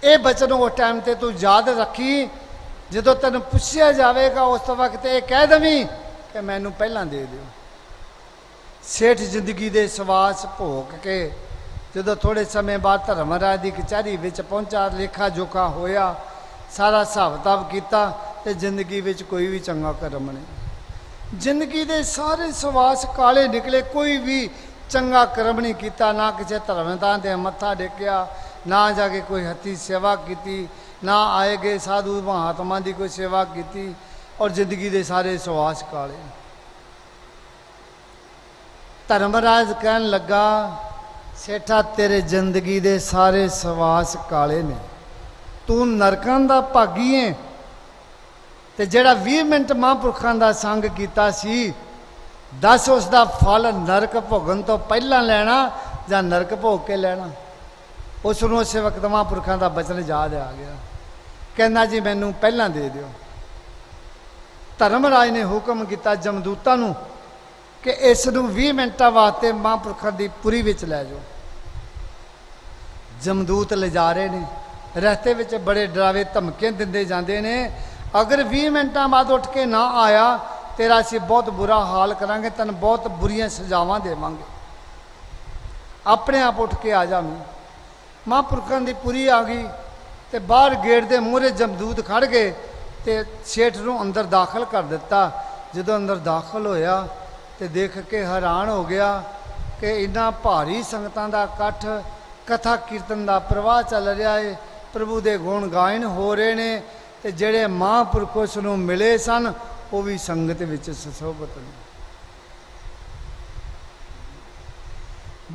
ਇਹ ਬਚਨ ਉਸ ਟਾਈਮ ਤੇ ਤੂੰ ਯਾਦ ਰੱਖੀ। ਜਦੋਂ ਤੈਨੂੰ ਪੁੱਛਿਆ ਜਾਵੇਗਾ ਉਸ ਵਕਤ ਇਹ ਕਹਿ ਦੇਵੀਂ ਕਿ ਮੈਨੂੰ ਪਹਿਲਾਂ ਦੇ ਦਿਓ। ਸੇਠ ਜ਼ਿੰਦਗੀ ਦੇ ਸਵਾਸ ਭੋਗ ਕੇ ਜਦੋਂ ਥੋੜ੍ਹੇ ਸਮੇਂ ਬਾਅਦ ਧਰਮਰਾਜ ਦੀ ਕਚਹਿਰੀ ਵਿੱਚ ਪਹੁੰਚਾ, ਲੇਖਾ ਜੋਖਾ ਹੋਇਆ, ਸਾਰਾ ਹਿਸਾਬ ਕਿਤਾਬ ਕੀਤਾ ਤੇ ਜ਼ਿੰਦਗੀ ਵਿੱਚ ਕੋਈ ਵੀ ਚੰਗਾ ਕਰਮ ਨਹੀਂ। ਜ਼ਿੰਦਗੀ ਦੇ ਸਾਰੇ ਸਵਾਸ ਕਾਲੇ ਨਿਕਲੇ, ਕੋਈ ਵੀ ਚੰਗਾ ਕਰਮ ਨਹੀਂ ਕੀਤਾ। ਨਾ ਕਿਸੇ ਧਰਮਦਾਨ ਦੇ ਮੱਥਾ ਟੇਕਿਆ, ਨਾ ਜਾ ਕੇ ਕੋਈ ਹੱਥੀ ਸੇਵਾ ਕੀਤੀ, ਨਾ ਆਏ ਗਏ ਸਾਧੂ ਮਹਾਤਮਾ ਦੀ ਕੋਈ ਸੇਵਾ ਕੀਤੀ, ਔਰ ਜ਼ਿੰਦਗੀ ਦੇ ਸਾਰੇ ਸਵਾਸ ਕਾਲੇ। ਧਰਮਰਾਜ ਕਹਿਣ ਲੱਗਾ ਸੇਠਾ ਤੇਰੇ ਜ਼ਿੰਦਗੀ ਦੇ ਸਾਰੇ ਸਵਾਸ ਕਾਲੇ ਨੇ, ਤੂੰ ਨਰਕਾਂ ਦਾ ਭਾਗੀ ਹੈ। ਤੇ ਜਿਹੜਾ 20 ਮਿੰਟ ਮਹਾਂਪੁਰਖਾਂ ਦਾ ਸੰਗ ਕੀਤਾ ਸੀ, ਦੱਸ ਉਸ ਦਾ ਫਲ ਨਰਕ ਭੋਗਣ ਤੋਂ ਪਹਿਲਾਂ ਲੈਣਾ ਜਾਂ ਨਰਕ ਭੋਗ ਕੇ ਲੈਣਾ। ਉਸ ਨੂੰ ਉਸੇ ਵਕਤ ਮਹਾਂਪੁਰਖਾਂ ਦਾ ਬਚਨ ਯਾਦ ਆ ਗਿਆ। ਕਹਿੰਦਾ ਜੀ ਮੈਨੂੰ ਪਹਿਲਾਂ ਦੇ ਦਿਓ। ਧਰਮਰਾਜ ਨੇ ਹੁਕਮ ਕੀਤਾ ਜਮਦੂਤਾਂ ਨੂੰ ਕਿ ਇਸ ਨੂੰ 20 ਮਿੰਟਾਂ ਵਾਸਤੇ ਮਹਾਂਪੁਰਖਾਂ ਦੀ ਪੁਰੀ ਵਿੱਚ ਲੈ ਜਾਓ। ਜਮਦੂਤ ਲਿਜਾ ਰਹੇ ਨੇ, ਰਸਤੇ ਵਿੱਚ ਬੜੇ ਡਰਾਵੇ ਧਮਕੀਆਂ ਦਿੰਦੇ ਜਾਂਦੇ ਨੇ, ਅਗਰ 20 ਮਿੰਟਾਂ ਬਾਅਦ ਉੱਠ ਕੇ ਨਾ ਆਇਆ ਤੇਰਾ ਅਸੀਂ ਬਹੁਤ ਬੁਰਾ ਹਾਲ ਕਰਾਂਗੇ, ਤੈਨੂੰ ਬਹੁਤ ਬੁਰੀਆਂ ਸਜ਼ਾਵਾਂ ਦੇਵਾਂਗੇ, ਆਪਣੇ ਆਪ ਉੱਠ ਕੇ ਆ ਜਾਵੀਂ। ਮਹਾਂਪੁਰਖਾਂ ਦੀ ਪੁਰੀ ਆ ਗਈ ਤੇ ਬਾਹਰ ਗੇਟ ਦੇ ਮੂਹਰੇ ਜਮਦੂਤ ਖੜ ਗਏ ਤੇ ਸੇਠ ਨੂੰ ਅੰਦਰ ਦਾਖਲ ਕਰ ਦਿੱਤਾ। ਜਦੋਂ ਅੰਦਰ ਦਾਖਲ ਹੋਇਆ ਤੇ ਦੇਖ ਕੇ ਹੈਰਾਨ ਹੋ ਗਿਆ ਕਿ ਇੰਨਾ ਭਾਰੀ ਸੰਗਤਾਂ ਦਾ ਇਕੱਠ, ਕਥਾ ਕੀਰਤਨ ਦਾ ਪ੍ਰਵਾਹ ਚੱਲ ਰਿਹਾ ਹੈ, ਪ੍ਰਭੂ ਦੇ ਗੁਣ ਗਾਇਨ ਹੋ ਰਹੇ ਨੇ, ਤੇ ਜਿਹੜੇ ਮਹਾਂਪੁਰਖ ਉਸ ਨੂੰ ਮਿਲੇ ਸਨ ਉਹ ਵੀ ਸੰਗਤ ਵਿੱਚ ਸੁਸ਼ੋਭਿਤ ਨੇ।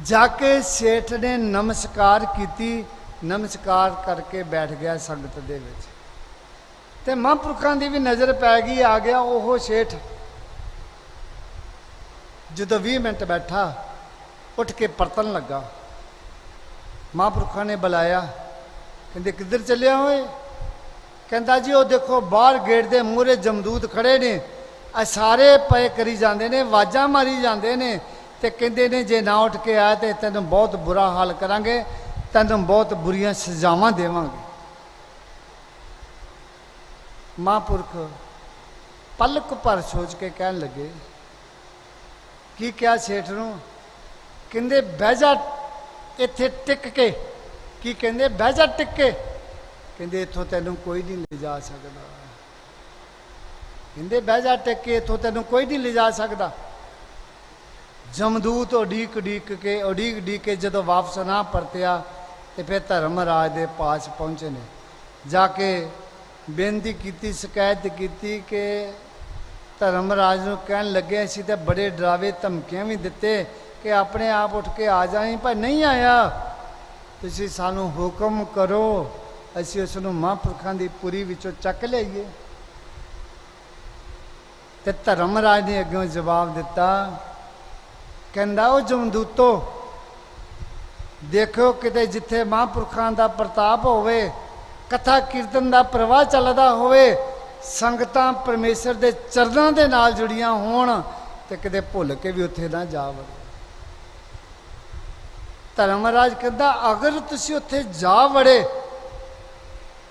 ਜਾ ਕੇ ਸੇਠ ਨੇ ਨਮਸਕਾਰ ਕੀਤੀ, ਨਮਸਕਾਰ ਕਰਕੇ ਬੈਠ ਗਿਆ ਸੰਗਤ ਦੇ ਵਿੱਚ, ਤੇ ਮਹਾਂਪੁਰਖਾਂ ਦੀ ਵੀ ਨਜ਼ਰ ਪੈ ਗਈ। ਆ ਗਿਆ ਉਹ ਸੇਠ, ਜਦੋਂ 20 ਮਿੰਟ ਬੈਠਾ ਉੱਠ ਕੇ ਪਰਤਣ ਲੱਗਾ। ਮਹਾਂਪੁਰਖਾਂ ਨੇ ਬੁਲਾਇਆ, ਕਹਿੰਦੇ ਕਿੱਧਰ ਚੱਲਿਆ ਓਏ? ਕਹਿੰਦਾ ਜੀ ਉਹ ਦੇਖੋ ਬਾਹਰ ਗੇਟ ਦੇ ਮੂਹਰੇ ਜਮਦੂਤ ਖੜੇ ਨੇ, ਆ ਸਾਰੇ ਪਏ ਕਰੀ ਜਾਂਦੇ ਨੇ, ਆਵਾਜ਼ਾਂ ਮਾਰੀ ਜਾਂਦੇ ਨੇ, ਤੇ ਕਹਿੰਦੇ ਨੇ ਜੇ ਨਾ ਉੱਠ ਕੇ ਆਇਆ ਤੇ ਤੈਨੂੰ ਬਹੁਤ ਬੁਰਾ ਹਾਲ ਕਰਾਂਗੇ, ਤੈਨੂੰ ਬਹੁਤ ਬੁਰੀਆਂ ਸਜ਼ਾਵਾਂ ਦੇਵਾਂਗੇ। ਮਹਾਂਪੁਰਖ ਪਲਕ ਭਰ ਸੋਚ ਕੇ ਕਹਿਣ ਲੱਗੇ, ਕੀ ਕਿਹਾ ਸੇਠ ਨੂੰ? ਕਹਿੰਦੇ ਬਹਿ ਜਾ ਇੱਥੇ ਟਿਕ ਕੇ। ਕੀ ਕਹਿੰਦੇ? ਬਹਿ ਜਾ ਟਿਕ ਕੇ। ਕਹਿੰਦੇ ਇੱਥੋਂ ਤੈਨੂੰ ਕੋਈ ਨਹੀਂ ਲਿਜਾ ਸਕਦਾ। ਕਹਿੰਦੇ ਬਹਿ ਜਾ ਟਿਕ ਕੇ, ਇੱਥੋਂ ਤੈਨੂੰ ਕੋਈ ਨਹੀਂ ਲਿਜਾ ਸਕਦਾ। ਜਮਦੂਤ ਉਡੀਕ ਕੇ ਜਦੋਂ ਵਾਪਸ ਨਾ ਪਰਤਿਆ ਤੇ ਫਿਰ ਧਰਮਰਾਜ ਦੇ ਪਾਸ ਪਹੁੰਚੇ ਨੇ। ਜਾ ਕੇ ਬੇਨਤੀ ਕੀਤੀ, ਸ਼ਿਕਾਇਤ ਕੀਤੀ ਕਿ ਧਰਮਰਾਜ ਨੂੰ ਕਹਿਣ ਲੱਗੇ ਅਸੀਂ ਤਾਂ ਬੜੇ ਡਰਾਵੇ ਧਮਕੀਆਂ ਵੀ ਦਿੱਤੇ ਕਿ ਆਪਣੇ ਆਪ ਉੱਠ ਕੇ ਆ ਜਾਏ, ਪਰ ਨਹੀਂ ਆਇਆ। ਤੁਸੀਂ ਸਾਨੂੰ ਹੁਕਮ ਕਰੋ, ਅਸੀਂ ਉਸ ਨੂੰ ਮਹਾਂਪੁਰਖਾਂ ਦੀ ਪੁਰੀ ਵਿੱਚੋਂ ਚੱਕ ਲਈਏ। ਤੇ ਧਰਮਰਾਜ ਨੇ ਅੱਗੋਂ ਜਵਾਬ ਦਿੱਤਾ, ਕਹਿੰਦਾ ਉਹ ਜਮਦੂਤੋ, ਦੇਖੋ ਕਿਤੇ ਜਿੱਥੇ ਮਹਾਂਪੁਰਖਾਂ ਦਾ ਪ੍ਰਤਾਪ ਹੋਵੇ, ਕਥਾ ਕੀਰਤਨ ਦਾ ਪ੍ਰਵਾਹ ਚੱਲਦਾ ਹੋਵੇ, ਸੰਗਤਾਂ ਪਰਮੇਸ਼ਰ ਦੇ ਚਰਨਾਂ ਦੇ ਨਾਲ ਜੁੜੀਆਂ ਹੋਣ, ਤੇ ਕਿਤੇ ਭੁੱਲ ਕੇ ਵੀ ਉੱਥੇ ਨਾ ਜਾ ਵੜੋ। ਧਰਮਰਾਜ ਕਹਿੰਦਾ ਅਗਰ ਤੁਸੀਂ ਉੱਥੇ ਜਾ ਵੜੇ,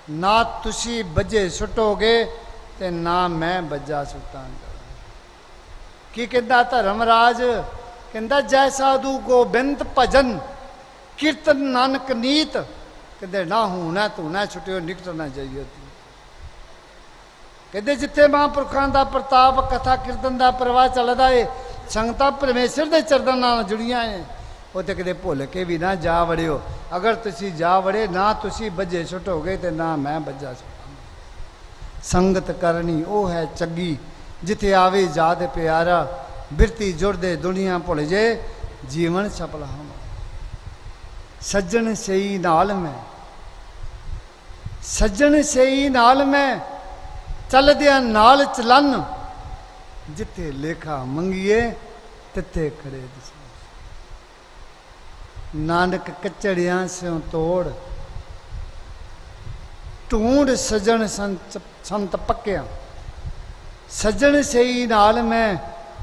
ਨਾ ਤੁਸੀਂ ਬੱਝੇ ਸੁੱਟੋਗੇ ਤੇ ਨਾ ਮੈਂ ਬੱਝਾ ਸੁੱਟਾਂਗਾ। ਕੀ ਕਹਿੰਦਾ ਧਰਮਰਾਜ? ਕਹਿੰਦਾ ਜੈ ਸਾਧੂ ਗੋਬਿੰਦ ਭਜਨ ਕੀਰਤਨ ਨਾਨਕ ਨੀਤ। ਕਹਿੰਦੇ ਨਾ ਹੋਣਾ ਤੂੰ ਨਾ ਛੁੱਟਿਓ, ਨਿਕਟ ਨਾ ਜਾਈਓ। ਕਹਿੰਦੇ ਜਿੱਥੇ ਮਹਾਂਪੁਰਖਾਂ ਦਾ ਪ੍ਰਤਾਪ, ਕਥਾ ਕੀਰਤਨ ਦਾ ਪ੍ਰਵਾਹ ਚੱਲਦਾ ਏ, ਸੰਗਤਾਂ ਪਰਮੇਸ਼ਰ ਦੇ ਚਰਨਾਂ ਨਾਲ ਜੁੜੀਆਂ ਏ, ਉੱਥੇ ਕਿਤੇ ਭੁੱਲ ਕੇ ਵੀ ਨਾ ਜਾ ਵੜਿਓ। ਅਗਰ ਤੁਸੀਂ ਜਾ ਵੜੇ, ਨਾ ਤੁਸੀਂ ਬੱਝੇ ਸੁੱਟੋਗੇ ਤੇ ਨਾ ਮੈਂ ਬੱਝਾ ਸੁੱਟਾਂਗਾ। ਸੰਗਤ ਕਰਨੀ ਉਹ ਹੈ ਚੰਗੀ, ਜਿੱਥੇ ਆਵੇ ਜਾਤ ਪਿਆਰਾ, ਬਿਰਤੀ ਜੁੜਦੇ ਦੁਨੀਆ ਭੁੱਲ ਜੇ, ਜੀਵਨ ਸਫਲ ਹਮ। ਸੱਜਣ ਸਈ ਨਾਲ ਮੈਂ, ਸੱਜਣ ਸਈ ਨਾਲ ਮੈਂ, ਚੱਲਦਿਆਂ ਨਾਲ ਚਲਨ, ਜਿੱਥੇ ਲੇਖਾ ਮੰਗੀਏ ਤਿੱਥੇ ਖੜੇ ਦਿਸੇ। ਨਾਨਕ ਕਚੜਿਆਂ ਸਿਉ ਤੋੜ, ਢੂੰਡ ਸੱਜਣ ਸੰਤ ਪੱਕਿਆ। ਸੱਜਣ ਸਈ ਨਾਲ ਮੈਂ,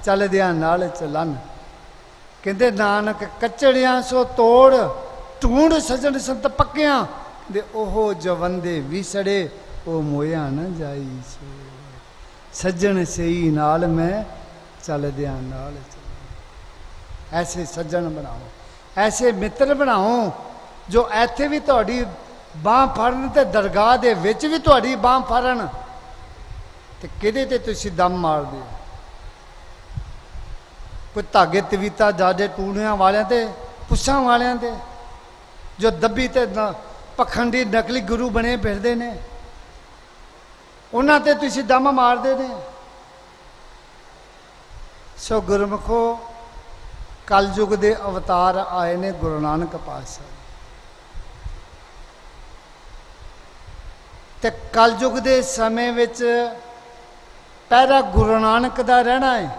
ਚੱਲਦਿਆਂ ਨਾਲ ਚਲਨ। ਕਹਿੰਦੇ ਨਾਨਕ ਕਚੜਿਆਂ ਸੋ ਤੋੜ, ਢੂੰਡ ਸੱਜਣ ਸੰਤ ਪੱਕਿਆ। ਕਹਿੰਦੇ ਉਹ ਜਵੰਦੇ ਵਿਸੜੇ, ਉਹ ਮੋਇਆ ਨਾ ਜਾਈ ਸੋ। ਸੱਜਣ ਸਈ ਨਾਲ ਮੈਂ, ਚੱਲਦਿਆਂ ਨਾਲ ਚਲਨ। ਐਸੇ ਸੱਜਣ ਬਣਾਓ, ਐਸੇ ਮਿੱਤਰ ਬਣਾਓ ਜੋ ਇੱਥੇ ਵੀ ਤੁਹਾਡੀ ਬਾਂਹ ਫੜਨ ਤੇ ਦਰਗਾਹ ਦੇ ਵਿੱਚ ਵੀ ਤੁਹਾਡੀ ਬਾਂਹ ਫੜਨ। ਤੇ ਕਿਹਦੇ ਤੇ ਤੁਸੀਂ ਦਮ ਮਾਰਦੇ ਹੋ? ਕੋਈ ਧਾਗੇ ਤਵੀਤਾ ਜਾਦੇ ਟੂਣਿਆਂ ਵਾਲਿਆਂ ਤੇ, ਪੁੱਛਾਂ ਵਾਲਿਆਂ ਤੇ, ਜੋ ਦੱਬੀ ਤੇ ਪਖੰਡੀ ਨਕਲੀ ਗੁਰੂ ਬਣੇ ਫਿਰਦੇ ਨੇ, ਉਹਨਾਂ ਤੇ ਤੁਸੀਂ ਦਮ ਮਾਰਦੇ ਨੇ। ਸੋ ਗੁਰਮੁਖੋ, ਕਲਯੁਗ ਦੇ ਅਵਤਾਰ ਆਏ ਨੇ ਗੁਰੂ ਨਾਨਕ ਪਾਤਸ਼ਾਹ, ਤੇ ਕਲਯੁਗ ਦੇ ਸਮੇਂ ਵਿੱਚ ਪਹਿਰਾ ਗੁਰੂ ਨਾਨਕ ਦਾ ਰਹਿਣਾ ਹੈ।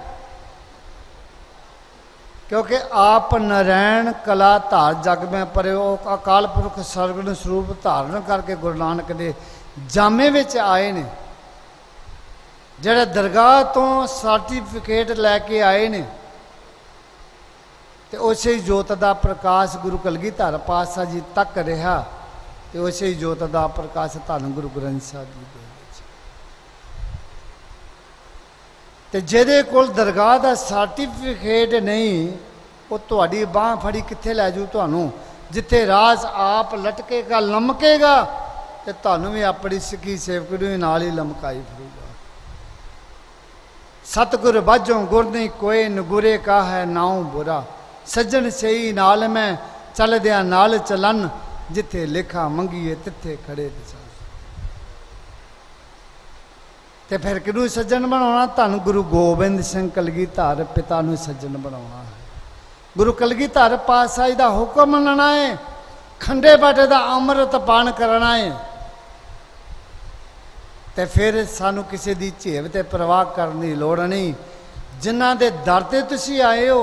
ਕਿਉਂਕਿ ਆਪ ਨਰੈਣ ਕਲਾ ਧਾਰ ਜਗ ਮੈਂ ਪਰਿਓ, ਅਕਾਲ ਪੁਰਖ ਸਰਗੁਣ ਸਰੂਪ ਧਾਰਨ ਕਰਕੇ ਗੁਰੂ ਨਾਨਕ ਦੇ ਜਾਮੇ ਵਿੱਚ ਆਏ ਨੇ। ਜਿਹੜੇ ਦਰਗਾਹ ਤੋਂ ਸਰਟੀਫਿਕੇਟ ਲੈ ਕੇ ਆਏ ਨੇ, ਤੇ ਉਸੇ ਜੋਤ ਦਾ ਪ੍ਰਕਾਸ਼ ਗੁਰੂ ਕਲਗੀਧਰ ਪਾਤਸ਼ਾਹ ਜੀ ਤੱਕ ਰਿਹਾ, ਤੇ ਉਸੇ ਜੋਤ ਦਾ ਪ੍ਰਕਾਸ਼ ਧੰਨ ਗੁਰੂ ਗ੍ਰੰਥ ਸਾਹਿਬ ਜੀ ਦੇ ਵਿੱਚ। ਤੇ ਜਿਹਦੇ ਕੋਲ ਦਰਗਾਹ ਦਾ ਸਰਟੀਫਿਕੇਟ ਨਹੀਂ, ਉਹ ਤੁਹਾਡੀ ਬਾਂਹ ਫੜੀ ਕਿੱਥੇ ਲੈ ਜੂ ਤੁਹਾਨੂੰ? ਜਿੱਥੇ ਰਾਜ ਆਪ ਲਟਕੇਗਾ, ਲਮਕੇਗਾ, ਤੇ ਤੁਹਾਨੂੰ ਵੀ ਆਪਣੀ ਸਿੱਖੀ ਸੇਵਕ ਨੂੰ ਨਾਲ ਹੀ ਲਮਕਾਈ ਫਿਰੂਗਾ। सतगुर बाजों गुर नहीं कोई नगुरे का है नाउ बुरा। सज्जन सही नाल मैं चलदिया नाल चलन, जिथे लेखा मंगीए तिथे खड़े दिसा। ते फिर किनू सज्जन बनाना? धन गुरु गोबिंद सिंह कलगीधर पिता नूं सज्जन बनाना है। गुरु कलगीधर पातशाही दा हुक्म मनना है, खंडे बाटे दा अमृत पान करना है। ते फिर सानू किसी दी झेव ते परवाह करने की लोड़ नहीं। जिन्हां दे दर ते तुसीं आए हो,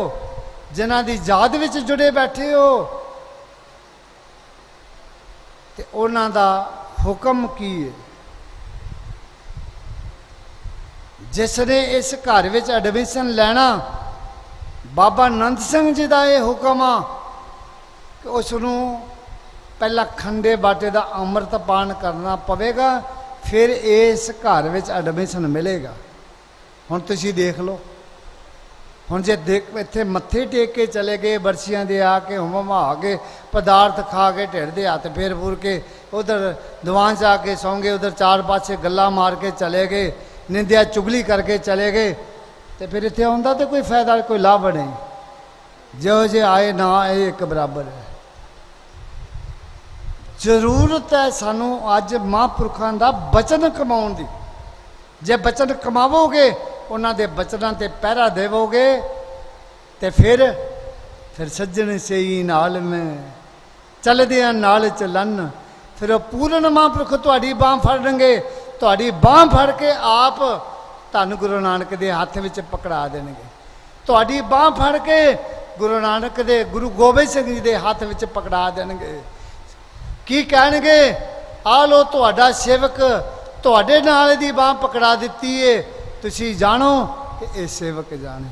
जिन्हां दी याद विच जुड़े बैठे हो, ते उन्हां दा हुक्म की है। जिसने इस घर विच एडमिशन लेना, बाबा नंद सिंह जी का यह हुक्म आ कि उसनूं पहला खंडे बाटे का अमृत पान करना पवेगा, फिर इस घर विच एडमिशन मिलेगा। हुण तुसीं देख लो, हुण जे देख इत्थे मत्थे टेक के चले गए, बरसियां दे आके हुमा के पदार्थ खा के ढिड दे हत्थ फेर फूर के उधर दीवान च आके सौ गए, उधर चार पासे गल्लां मार के चले गए, निंदिया चुगली करके चले गए, तो फिर इत्थे आउंदा तो कोई फायदा कोई लाभ नहीं। जो जे आए ना आए एक बराबर है। जरूरत है सानू अज महापुरखों का बचन कमाउण दी। जे बचन कमावोगे, उन्हां दे बचनां ते पहरा देवोगे, तो फिर सज्जन सही नाल में चलदियां नाल चलन। फिर वो पूर्ण महापुरख तुहाडी बांह फड़नगे, तुहाडी बांह फड़ के आप धन गुरु नानक दे हत्थ विच पकड़ा देणगे। तुहाडी बांह फड़ के गुरु नानक दे गुरु गोबिंद सिंह जी दे हत्थ विच पकड़ा देणगे। की कहणगे? आ लो तुहाडा सेवक, तुहाडे नाल दी बांह पकड़ा दित्ती है, तुसीं जाणो ते इह सेवक जाणे।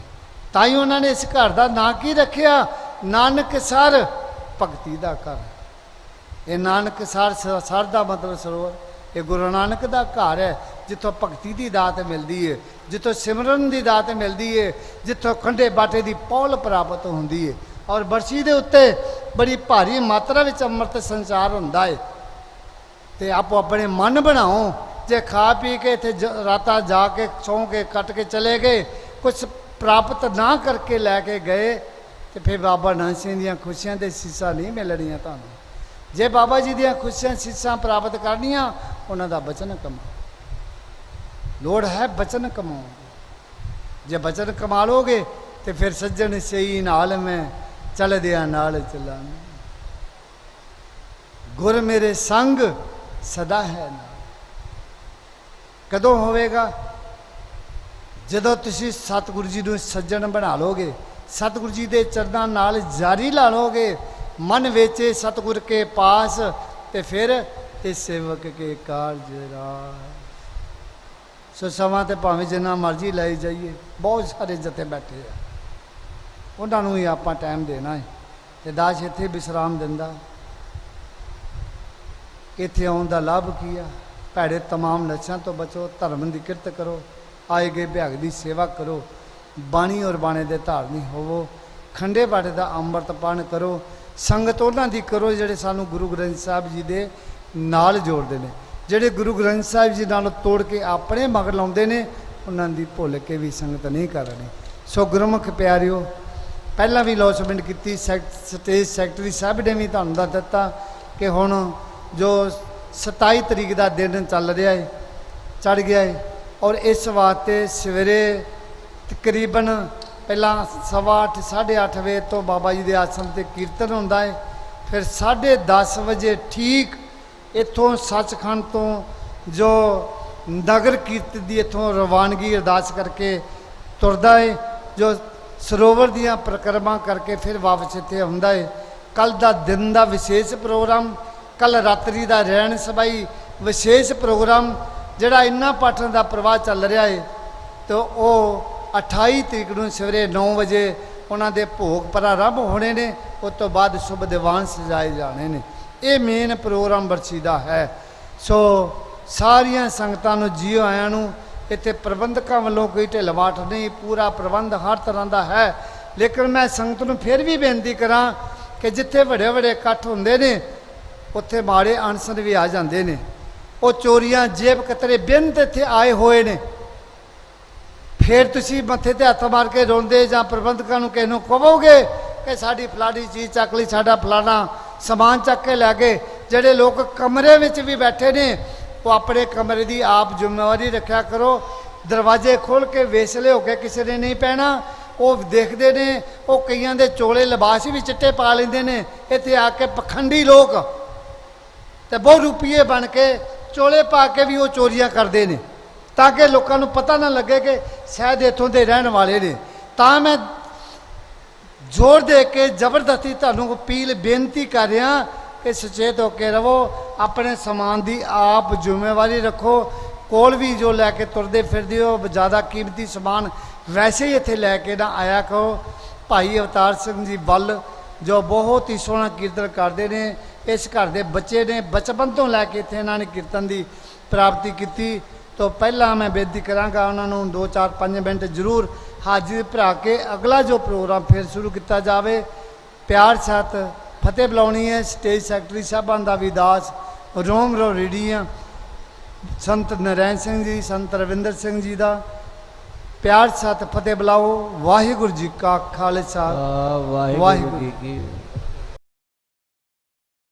ताई उन्हां ने इस घर दा नां की रखिया? नानकसर भगती दा घर। ये नानकसर सर दा मतलब सरोवर, ये गुरु नानक दा घर है, जिथों भगती की दात मिलती है, जिथों सिमरन की दात मिलती है, जिथों खंडे बाटे की पौल प्राप्त होती है। और बरसी के उत्ते बड़ी भारी मात्रा में अमृत संचार होता है। तो आपो अपने मन बनाओ। जे खा पी के इतने रात जाके सौ के कट के चले गए, कुछ प्राप्त ना करके लैके गए, तो फिर बाबा नानक सिंह दियां खुशियां दे सीसा नहीं मिलनियां तुहानूं। जे बाबा जी दियां खुशियां सीसा प्राप्त करनियां, उन्हां दा बचन कमाओ। लोड़ है बचन कमाओ। जे बचन कमा लोगे तो फिर सज्जन सही नाल में चलदिया नाल चलान। गुर मेरे संग सदा है ना। कदों होवेगा? जदों तुसीं सतगुरु जी नूं सज्जन बना लोगे, सतगुरु जी के चरणां नाल जारी ला लोगे, मन वेचे सतगुर के पास, ते फिर इस सेवक के कारज राज। सो समा तो भावें जिन्ना मर्जी लाई जाइए, बहुत सारे जथे बैठे हैं, उन्होंने ही आप टाइम देना है। तो दास इत्थे विश्राम दिंदा, इत्थे आउण दा लाभ की आ? भैड़े तमाम नशा तो बचो, धर्म की किरत करो, आए गए भ्याग की सेवा करो, बाणी और बाणे दे धारनी होवो, खंडे बाटे का अमृत पान करो, संगत उन्हां दी करो जिहड़े सानू गुरु ग्रंथ साहिब जी दे नाल जोड़ते हैं, जिहड़े गुरु ग्रंथ साहिब जी नाल तोड़ के अपने मगर लाउंदे ने, उन्हां दी भुल के भी संगत नहीं करनी। सो गुरमुख प्यारिओ, पहला भी लॉन्चमेंट की स्टेज सैकटरी साहब ने भी तुहानूं दस दिता कि हुण जो 27 तरीक का दिन चल रहा है, चढ़ गया है, और इस वास्ते सवेरे तकरीबन पहला 8:15 8:30 बजे तो बाबा जी के आश्रम से कीर्तन होता है, फिर 10:30 बजे ठीक इत्थों सचखंड तो जो नगर कीर्तन की इत्थों रवानगी अरदास करके तुरदा है, जो सरोवर दियां परिक्रमा करके फिर वापस इत्थे आउंदा है। कल का दिन का विशेष प्रोग्राम, कल रात्रि का रहन सभाई विशेष प्रोग्राम जिहड़ा इन्ना पाठन का प्रवाह चल रहा है, तो वो 28 तरीक नूं सवेरे 9 बजे उन्होंने भोग प्रारंभ होने ने, उस तो बाद शुभ दीवान सजाए जाने ने। ये मेन प्रोग्राम बरसी का है। सो सारिया संगतां नूं जीओ आयां नूं। इत्थे प्रबंधकों वालों कोई ढिलवाट नहीं, पूरा प्रबंध हर तरह का है। लेकिन मैं संगत नूं फिर भी बेनती करा कि जिथे बड़े बड़े इकट्ठ होंदे ने, उत्थे माड़े अनसन भी आ जाते हैं। वो चोरियां जेब कतरे बिन इत्थे आए हुए ने, फिर तुसी मत्थे ते हत्थ मार के रोंदे जां प्रबंधकां नूं किसे नूं कहोगे कि साडी फलानी चीज़ चक ली, साडा फलाना समान चक के लै गए। जिहड़े लोग कमरे विच भी बैठे ने वो अपने कमरे की आप जिम्मेवारी रखा करो। दरवाजे खोल के वेसले हो के किसी ने नहीं पैना। वो देखते ने वो कईयां दे चोले लिबास भी चिट्टे पा लेंदे ने। इत्थे आके पखंडी लोग ते बहुत रुपये बन के चोले पा के भी वो चोरियां करते हैं ताकि लोगों को पता ना लगे कि शायद इत्थों के रहने वाले ने। तां मैं जोर दे के जबरदस्ती तुहानूं अपील बेनती कर रहा कि सचेत होकर रहो, अपने समान की आप जिम्मेवारी रखो। कोल भी जो लैके तुरदे फिरदे हो ज़्यादा कीमती समान वैसे ही इत्थे लैके ना आया करो। भाई अवतार सिंह जी बल जो बहुत ही सोहना कीर्तन करते हैं, इस घर के बच्चे ने बचपन तो लैके इत्थे इन्होंने कीर्तन की प्राप्ति की। तो पहला मैं बेनती कराँगा उन्होंने 2-4-5 मिनट जरूर हाजिरी भरा के अगला जो प्रोग्राम फिर शुरू किया जाए। प्यार साथ फतेह बुलानी है। स्टेज सैकटरी साहबान का भी दास रोम रो रेडियाँ संत नारायण सिंह जी, संत रविंदर सिंह जी का प्यार साथ फतेह बुलाओ। वाहिगुरू जी का खालसा, वाहिगुरू जी की